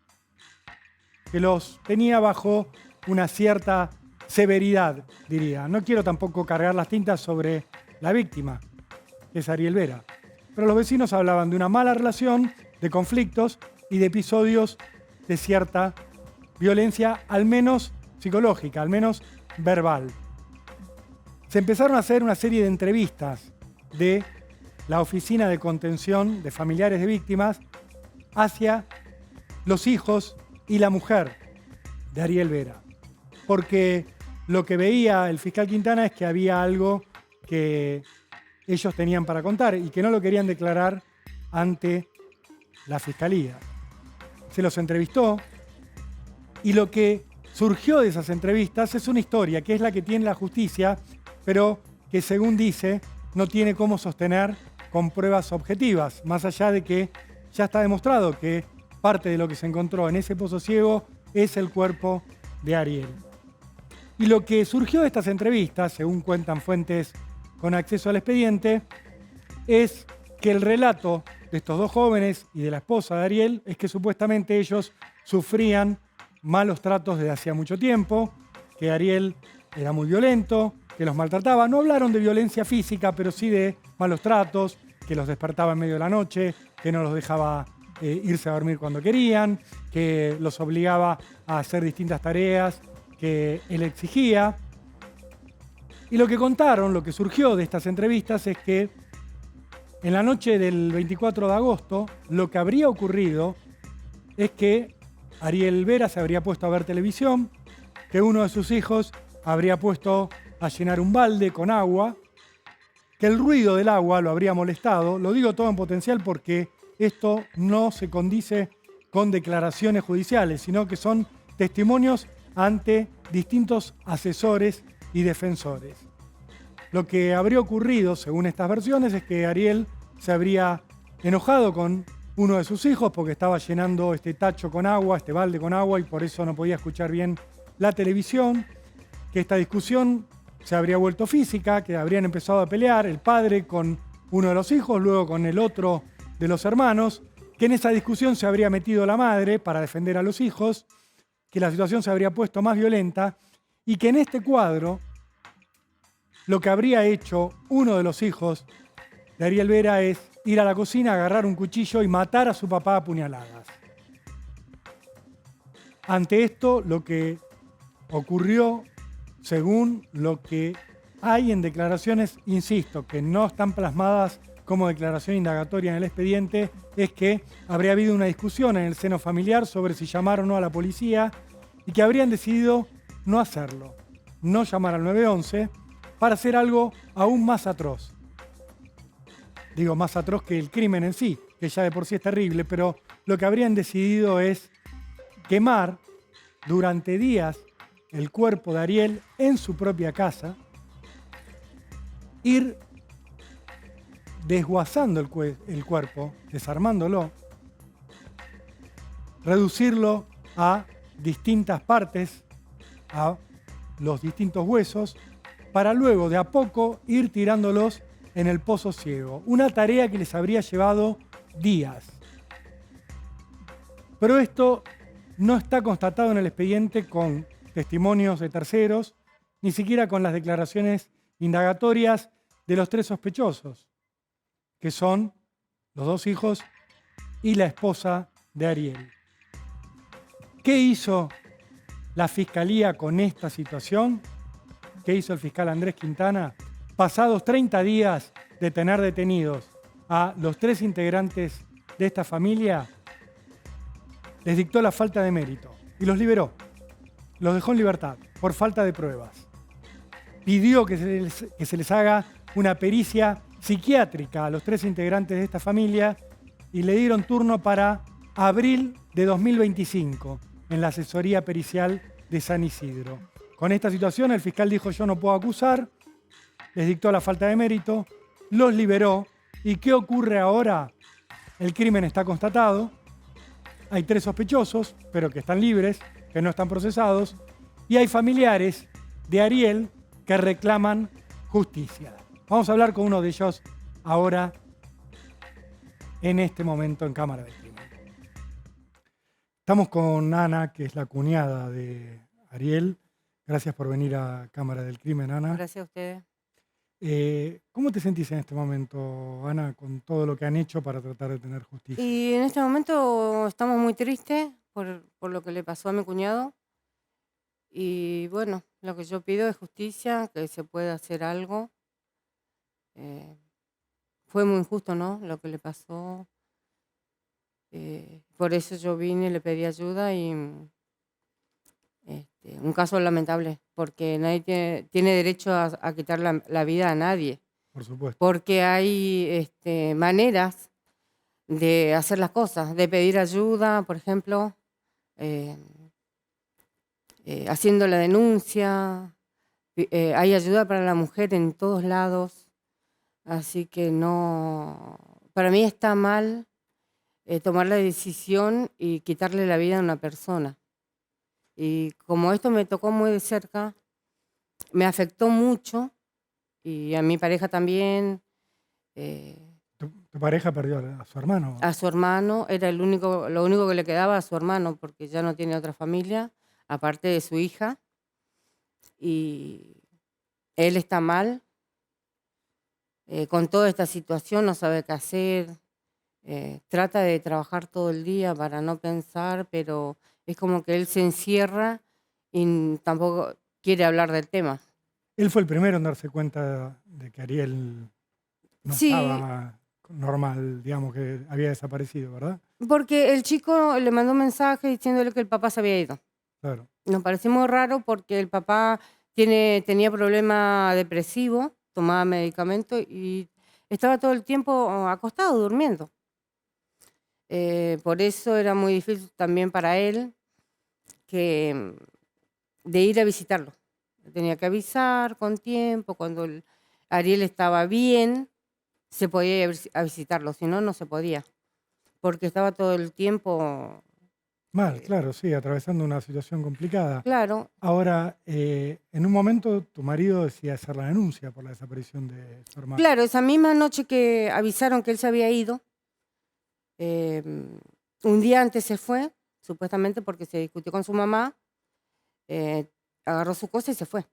Que los tenía bajo una cierta severidad, diría. No quiero tampoco cargar las tintas sobre la víctima, que es Ariel Vera. Pero los vecinos hablaban de una mala relación, de conflictos y de episodios de cierta violencia, al menos psicológica, al menos verbal. Se empezaron a hacer una serie de entrevistas de la Oficina de Contención de Familiares de Víctimas hacia los hijos y la mujer de Ariel Vera. Porque lo que veía el fiscal Quintana es que había algo que ellos tenían para contar y que no lo querían declarar ante la fiscalía. Se los entrevistó y lo que surgió de esas entrevistas es una historia que es la que tiene la justicia, pero que según dice no tiene cómo sostener con pruebas objetivas, más allá de que ya está demostrado que parte de lo que se encontró en ese pozo ciego es el cuerpo de Ariel. Y lo que surgió de estas entrevistas, según cuentan fuentes con acceso al expediente, es que el relato de estos 2 jóvenes y de la esposa de Ariel es que supuestamente ellos sufrían malos tratos desde hacía mucho tiempo, que Ariel era muy violento, que los maltrataba. No hablaron de violencia física, pero sí de malos tratos, que los despertaba en medio de la noche, que no los dejaba irse a dormir cuando querían, que los obligaba a hacer distintas tareas que él exigía. Y lo que contaron, lo que surgió de estas entrevistas es que en la noche del 24 de agosto, lo que habría ocurrido es que Ariel Vera se habría puesto a ver televisión, que uno de sus hijos habría puesto a llenar un balde con agua, que el ruido del agua lo habría molestado. Lo digo todo en potencial porque esto no se condice con declaraciones judiciales, sino que son testimonios ante distintos asesores y defensores. Lo que habría ocurrido, según estas versiones, es que Ariel se habría enojado con uno de sus hijos porque estaba llenando este tacho con agua, este balde con agua, y por eso no podía escuchar bien la televisión, que esta discusión se habría vuelto física, que habrían empezado a pelear el padre con uno de los hijos, luego con el otro de los hermanos, que en esa discusión se habría metido la madre para defender a los hijos, que la situación se habría puesto más violenta y que en este cuadro lo que habría hecho uno de los hijos de Ariel Vera es ir a la cocina, agarrar un cuchillo y matar a su papá a puñaladas. Ante esto, lo que ocurrió, según lo que hay en declaraciones, insisto, que no están plasmadas como declaración indagatoria en el expediente, es que habría habido una discusión en el seno familiar sobre si llamar o no a la policía y que habrían decidido no hacerlo, no llamar al 911 para hacer algo aún más atroz. Digo, más atroz que el crimen en sí, que ya de por sí es terrible, pero lo que habrían decidido es quemar durante días el cuerpo de Ariel en su propia casa, ir desguazando el cuerpo, desarmándolo, reducirlo a distintas partes, a los distintos huesos, para luego de a poco ir tirándolos en el pozo ciego. Una tarea que les habría llevado días. Pero esto no está constatado en el expediente con testimonios de terceros, ni siquiera con las declaraciones indagatorias de los 3 sospechosos, que son los 2 hijos y la esposa de Ariel. ¿Qué hizo la Fiscalía con esta situación? ¿Qué hizo el fiscal Andrés Quintana? Pasados 30 días de tener detenidos a los 3 integrantes de esta familia, les dictó la falta de mérito y los liberó. Los dejó en libertad por falta de pruebas. Pidió que se les haga una pericia psiquiátrica a los 3 integrantes de esta familia y le dieron turno para abril de 2025 en la asesoría pericial de San Isidro. Con esta situación el fiscal dijo: yo no puedo acusar, les dictó la falta de mérito, los liberó. ¿Y qué ocurre ahora? El crimen está constatado, hay 3 sospechosos, pero que están libres, que no están procesados, y hay familiares de Ariel que reclaman justicia. Vamos a hablar con uno de ellos ahora, en este momento, en Cámara del Crimen. Estamos con Ana, que es la cuñada de Ariel. Gracias por venir a Cámara del Crimen, Ana. Gracias a ustedes. ¿Cómo te sentís en este momento, Ana, con todo lo que han hecho para tratar de tener justicia? Y en este momento estamos muy tristes por lo que le pasó a mi cuñado. Y bueno, lo que yo pido es justicia, que se pueda hacer algo. Fue muy injusto, ¿no?, lo que le pasó. Por eso yo vine, le pedí ayuda y un caso lamentable, porque nadie tiene derecho a quitar la vida a nadie. Por supuesto. Porque hay maneras de hacer las cosas, de pedir ayuda, por ejemplo, haciendo la denuncia. Hay ayuda para la mujer en todos lados, así que no, para mí está mal tomar la decisión y quitarle la vida a una persona. Y como esto me tocó muy de cerca, me afectó mucho, y a mi pareja también. ¿Tu pareja perdió a su hermano? A su hermano, era lo único que le quedaba a su hermano, porque ya no tiene otra familia, aparte de su hija. Y él está mal, con toda esta situación, no sabe qué hacer. Trata de trabajar todo el día para no pensar, pero es como que él se encierra y tampoco quiere hablar del tema. Él fue el primero en darse cuenta de que Ariel no estaba normal, digamos, que había desaparecido, ¿verdad? Porque el chico le mandó un mensaje diciéndole que el papá se había ido. Claro. Nos pareció muy raro porque el papá tenía problema depresivo, tomaba medicamentos y estaba todo el tiempo acostado, durmiendo. Por eso era muy difícil también para él de ir a visitarlo. Tenía que avisar con tiempo, cuando Ariel estaba bien, se podía ir a visitarlo, si no, no se podía, porque estaba todo el tiempo... Mal, claro, sí, atravesando una situación complicada. Claro. Ahora, en un momento tu marido decía hacer la denuncia por la desaparición de su hermano. Claro, esa misma noche que avisaron que él se había ido, un día antes se fue, supuestamente porque se discutió con su mamá, agarró su cosa y se fue,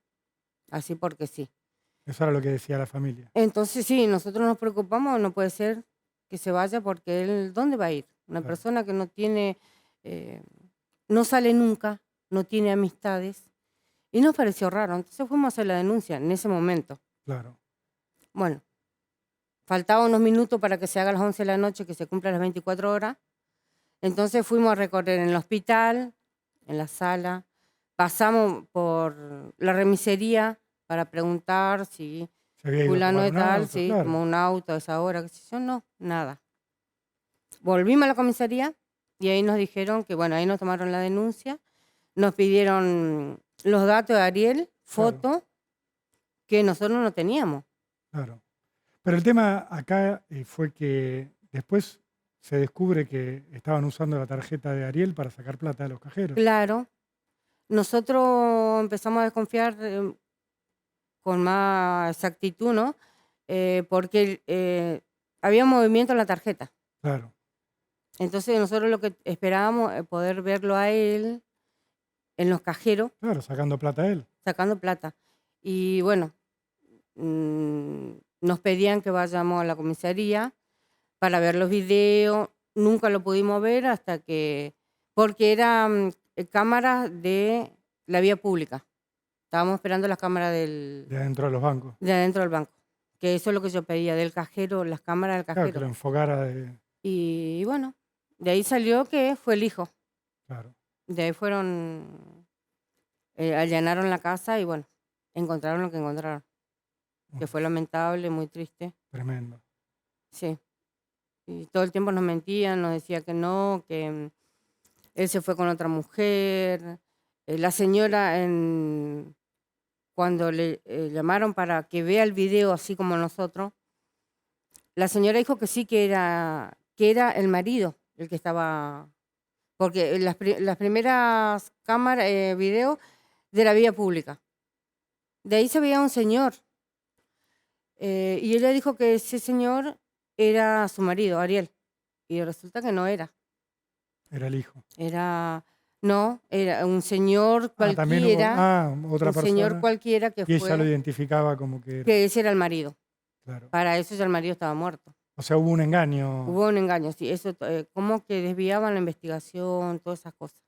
así porque sí. Eso era lo que decía la familia. Entonces sí, nosotros nos preocupamos, no puede ser que se vaya porque él, ¿dónde va a ir? Una persona que no tiene, no sale nunca, no tiene amistades, y nos pareció raro, entonces fuimos a hacer la denuncia en ese momento. Claro. Bueno, faltaban unos minutos para que se haga a las 11 de la noche, que se cumplan las 24 horas, entonces fuimos a recorrer en el hospital, en la sala, pasamos por la remisería para preguntar si Se había ido a fulano tomar de un tal, auto, sí, claro. como un auto a esa hora, qué sé yo, no, nada. Volvimos a la comisaría y ahí nos dijeron que, bueno, ahí nos tomaron la denuncia, nos pidieron los datos de Ariel, foto, que nosotros no teníamos. Claro. Pero el tema acá fue que después se descubre que estaban usando la tarjeta de Ariel para sacar plata de los cajeros. Claro, nosotros empezamos a desconfiar con más exactitud, ¿no? Porque había movimiento en la tarjeta. Claro. Entonces nosotros lo que esperábamos es poder verlo a él en los cajeros. Claro, sacando plata a él. Sacando plata. Y bueno, nos pedían que vayamos a la comisaría para ver los videos. Nunca lo pudimos ver hasta que... Porque eran cámaras de la vía pública. Estábamos esperando las cámaras De adentro de los bancos. de adentro del banco. Que eso es lo que yo pedía, del cajero, las cámaras del Claro, que cajero. lo enfocara de... Y bueno, de ahí salió que fue el hijo. Claro. De ahí fueron, allanaron la casa y bueno, encontraron lo que encontraron. Que fue lamentable, muy triste. Tremendo. Sí. Y todo el tiempo nos mentían, nos decía que no, que él se fue con otra mujer. La señora, cuando le llamaron para que vea el video así como nosotros, la señora dijo que sí, que era el marido el que estaba... Porque las primeras cámaras, video de la vía pública. De ahí se veía un señor. Y ella dijo que ese señor era su marido, Ariel. Y resulta que no era. Era el hijo. No, era un señor También hubo, cualquiera. otra Un persona. señor cualquiera que Y ella fue. lo identificaba como que era. Que ese era el marido. Claro. Para eso ya el marido estaba muerto. O sea, hubo un engaño. Hubo un engaño, sí. Eso, como que desviaban la investigación, todas esas cosas.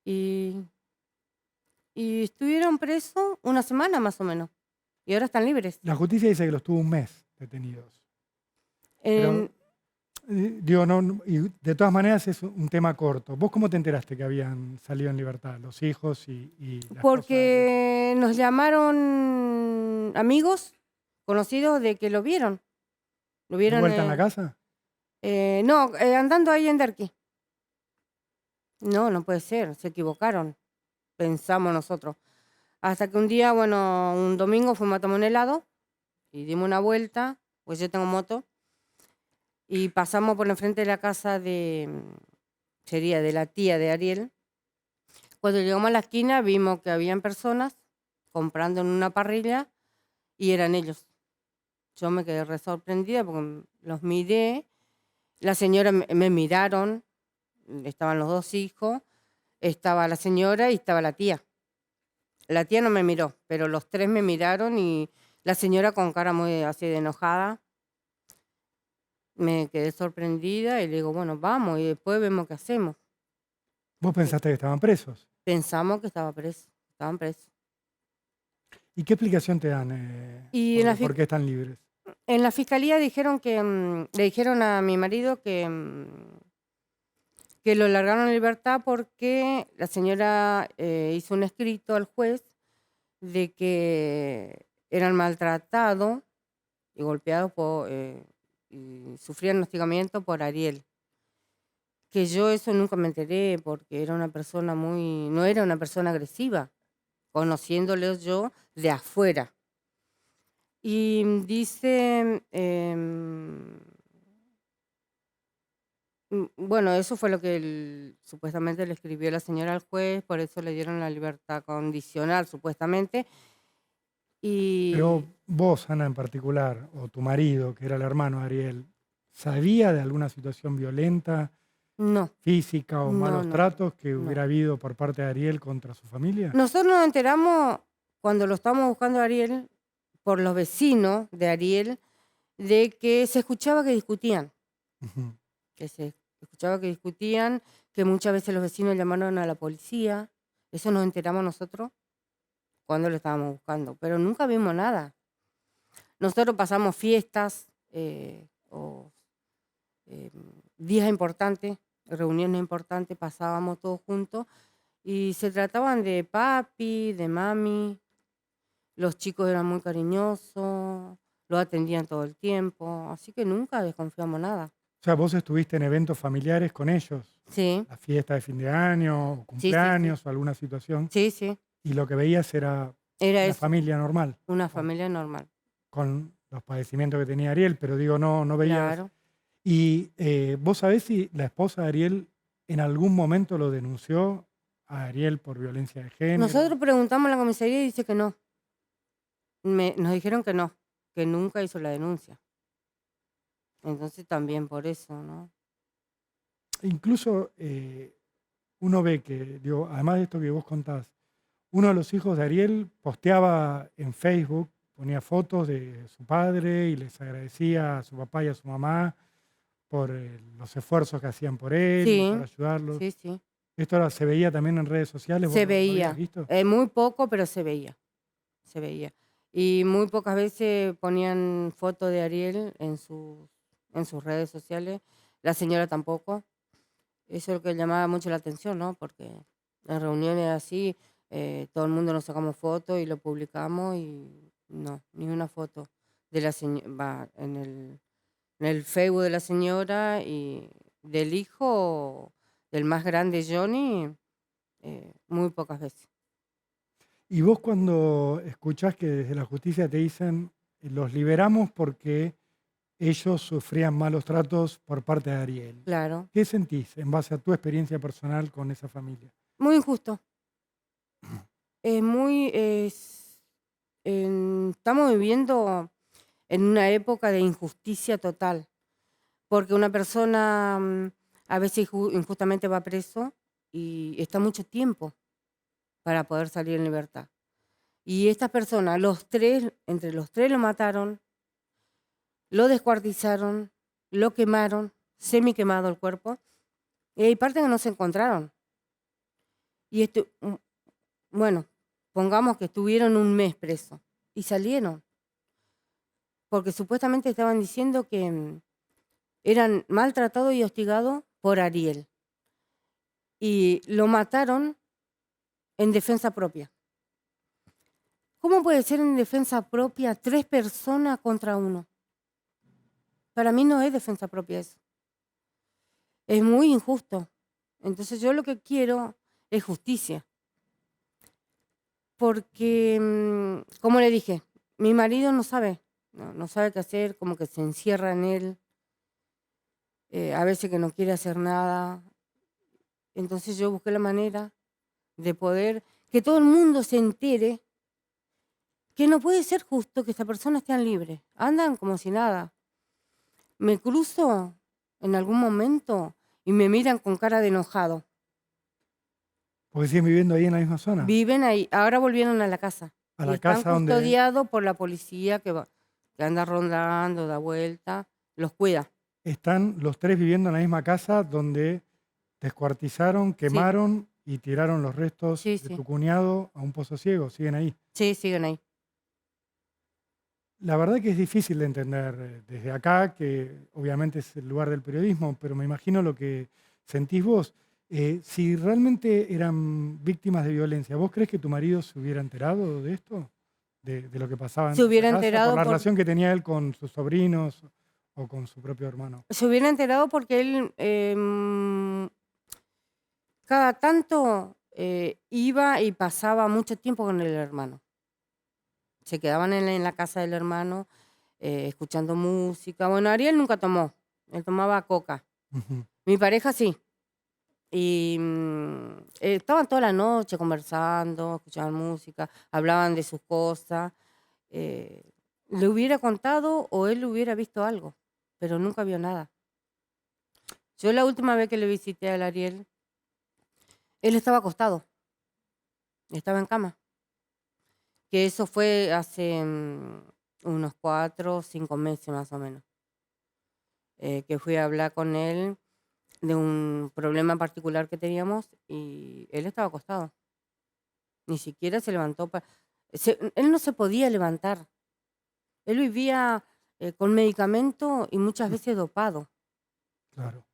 Y estuvieron presos una semana más o menos. Y ahora están libres. La justicia dice que los tuvo un mes detenidos. En- Digo, no, y de todas maneras es un tema corto. ¿Vos cómo te enteraste que habían salido en libertad los hijos y la Porque nos llamaron amigos, conocidos de que lo vieron. Lo esposa? vieron. ¿De vuelta en la casa? No, andando ahí en Derqui. No puede ser, se equivocaron, pensamos nosotros. Hasta que un día, bueno, un domingo fuimos a tomar un helado y dimos una vuelta, pues yo tengo moto, y pasamos por enfrente de la casa sería de la tía de Ariel. Cuando llegamos a la esquina vimos que habían personas comprando en una parrilla y eran ellos. Yo me quedé re sorprendida porque los miré, la señora me miraron, estaban los dos hijos, estaba la señora y estaba la tía. La tía no me miró, pero los tres me miraron y la señora con cara muy así de enojada. Me quedé sorprendida y le digo, bueno, vamos y después vemos qué hacemos. ¿Vos pensaste que estaban presos? Pensamos que estaban presos. ¿Y qué explicación te dan? Y en la ¿Por qué están libres? En la fiscalía dijeron que le dijeron a mi marido que lo largaron en libertad porque la señora hizo un escrito al juez de que eran maltratados y golpeados y sufrían hostigamiento por Ariel. Que yo eso nunca me enteré porque era una persona no era una persona agresiva, conociéndole yo de afuera. Y dice, bueno, eso fue lo que supuestamente le escribió la señora al juez, por eso le dieron la libertad condicional, supuestamente. Pero vos, Ana, en particular, o tu marido, que era el hermano de Ariel, ¿sabía de alguna situación violenta, No. física o No, malos no, tratos que no. hubiera habido por parte de Ariel contra su familia? Nosotros nos enteramos cuando lo estábamos buscando a Ariel, por los vecinos de Ariel, de que se escuchaba que discutían. Que se escuchaba que discutían, que muchas veces los vecinos llamaron a la policía. Eso nos enteramos nosotros cuando lo estábamos buscando, pero nunca vimos nada. Nosotros pasamos fiestas días importantes, reuniones importantes, pasábamos todos juntos Y se trataban de papi, de mami. Los chicos eran muy cariñosos, lo atendían todo el tiempo, así que nunca desconfiamos nada. O sea, vos estuviste en eventos familiares con ellos. Sí. La fiesta de fin de año, o Sí, sí, cumpleaños, o alguna situación. Sí, sí. Y lo que veías era Era una eso, familia normal, una familia normal. con los padecimientos que tenía Ariel, pero digo, no veías. Claro. Y vos sabés si la esposa de Ariel en algún momento lo denunció a Ariel por violencia de género. Nosotros preguntamos a la comisaría y dice que no. Nos dijeron que no, que nunca hizo la denuncia. Entonces también por eso, ¿no? Incluso uno ve que, digo, además de esto que vos contás, uno de los hijos de Ariel posteaba en Facebook, ponía fotos de su padre y les agradecía a su papá y a su mamá por los esfuerzos que hacían por él, Sí, por ayudarlos. sí, sí. ¿Esto ahora se veía también en redes sociales? ¿Vos Se lo habías veía, visto? muy poco, pero se veía, se veía. Y muy pocas veces ponían fotos de Ariel en sus redes sociales. La señora tampoco. Eso es lo que llamaba mucho la atención, ¿no? Porque en reuniones así, todo el mundo nos sacamos fotos y lo publicamos y no, ni una foto de la señora en el Facebook de la señora y del hijo, del más grande Johnny, muy pocas veces. Y vos cuando escuchás que desde la justicia te dicen, los liberamos porque ellos sufrían malos tratos por parte de Ariel. Claro. ¿Qué sentís en base a tu experiencia personal con esa familia? Muy injusto. Estamos viviendo en una época de injusticia total, porque una persona a veces injustamente va preso y está mucho tiempo para poder salir en libertad. Y estas personas, entre los tres lo mataron, lo descuartizaron, lo quemaron, semi-quemado el cuerpo, y hay partes que no se encontraron. Y bueno, pongamos que estuvieron un mes presos y salieron. Porque supuestamente estaban diciendo que eran maltratados y hostigados por Ariel. Y lo mataron en defensa propia. ¿Cómo puede ser en defensa propia 3 personas contra 1? Para mí no es defensa propia eso. Es muy injusto. Entonces yo lo que quiero es justicia. Porque, como le dije, mi marido no sabe qué hacer, como que se encierra en él, a veces que no quiere hacer nada. Entonces yo busqué la manera de poder que todo el mundo se entere que no puede ser justo que esta persona esté libre. Andan como si nada. Me cruzo en algún momento y me miran con cara de enojado. Porque siguen viviendo ahí en la misma zona. Viven ahí, ahora volvieron a la casa. A la están casa donde... custodiados por la policía que anda rondando, da vuelta, los cuida. Están los 3 viviendo en la misma casa donde descuartizaron, quemaron y tiraron los restos de tu cuñado a un pozo ciego. ¿Siguen ahí? Sí, siguen ahí. La verdad que es difícil de entender desde acá, que obviamente es el lugar del periodismo, pero me imagino lo que sentís vos. Si realmente eran víctimas de violencia, ¿vos crees que tu marido se hubiera enterado de esto? De lo que pasaba en Se hubiera casa, enterado por la relación que tenía él con sus sobrinos o con su propio hermano. Se hubiera enterado porque él cada tanto iba y pasaba mucho tiempo con el hermano. Se quedaban en la casa del hermano escuchando música. Bueno, Ariel nunca tomó, él tomaba coca. Mi pareja sí. Y estaban toda la noche conversando, escuchaban música, hablaban de sus cosas. Le hubiera contado o él hubiera visto algo, pero nunca vio nada. Yo la última vez que le visité al Ariel, él estaba acostado, estaba en cama. Que eso fue hace unos 4 o 5 meses más o menos. Que fui a hablar con él de un problema particular que teníamos y él estaba acostado. Ni siquiera se levantó. Él no se podía levantar. Él vivía con medicamento y muchas veces dopado. Claro.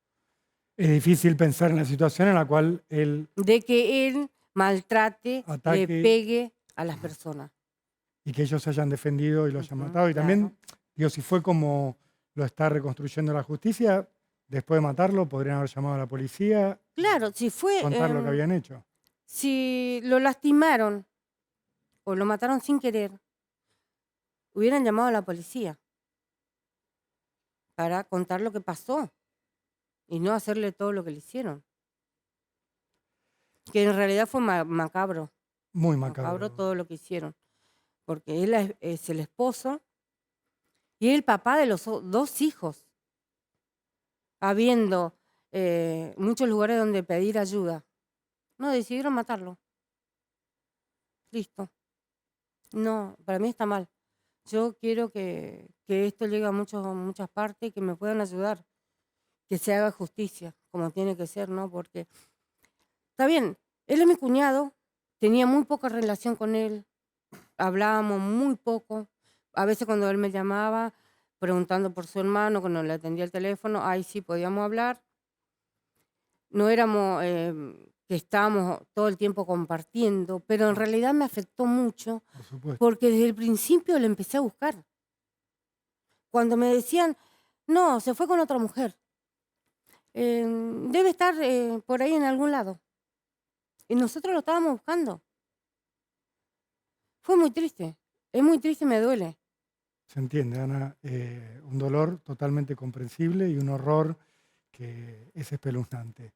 Es difícil pensar en la situación en la cual él... De que él maltrate, Ataque. le pegue a las personas. Y que ellos se hayan defendido y lo hayan matado. Y también, digo, si fue como lo está reconstruyendo la justicia, después de matarlo, podrían haber llamado a la policía, Claro, si fue... contar lo que habían hecho. Si lo lastimaron o lo mataron sin querer, hubieran llamado a la policía para contar lo que pasó y no hacerle todo lo que le hicieron. Que en realidad fue macabro. Muy macabro. Macabro todo lo que hicieron. Porque él es el esposo y el papá de los dos hijos. Habiendo muchos lugares donde pedir ayuda. No, decidieron matarlo. Listo. No, para mí está mal. Yo quiero que esto llegue a muchas partes y que me puedan ayudar. Que se haga justicia, como tiene que ser, ¿no? Porque está bien, él es mi cuñado, tenía muy poca relación con él, hablábamos muy poco. A veces cuando él me llamaba preguntando por su hermano, cuando le atendía el teléfono, ahí sí podíamos hablar. No éramos que estábamos todo el tiempo compartiendo, pero en realidad me afectó mucho porque desde el principio le empecé a buscar. Cuando me decían, no, se fue con otra mujer, debe estar por ahí en algún lado. Y nosotros lo estábamos buscando. Fue muy triste, es muy triste y me duele. Se entiende, Ana. Un dolor totalmente comprensible y un horror que es espeluznante.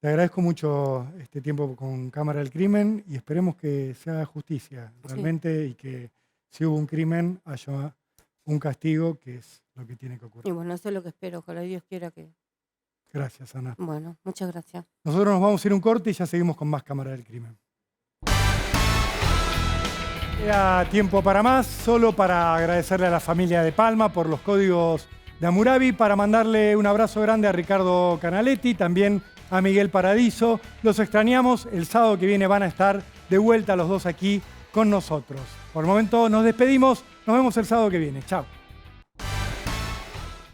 Te agradezco mucho este tiempo con Cámara del Crimen y esperemos que se haga justicia realmente y que si hubo un crimen haya un castigo, que es lo que tiene que ocurrir. Y bueno, eso es lo que espero, ojalá Dios quiera que... Gracias, Ana. Bueno, muchas gracias. Nosotros nos vamos a ir a un corte y ya seguimos con más Cámara del Crimen. Queda tiempo para más, solo para agradecerle a la familia de Palma por los códigos de Hammurabi, para mandarle un abrazo grande a Ricardo Canaletti, también a Miguel Paradiso. Los extrañamos, el sábado que viene van a estar de vuelta los dos aquí con nosotros. Por el momento nos despedimos, nos vemos el sábado que viene. Chao.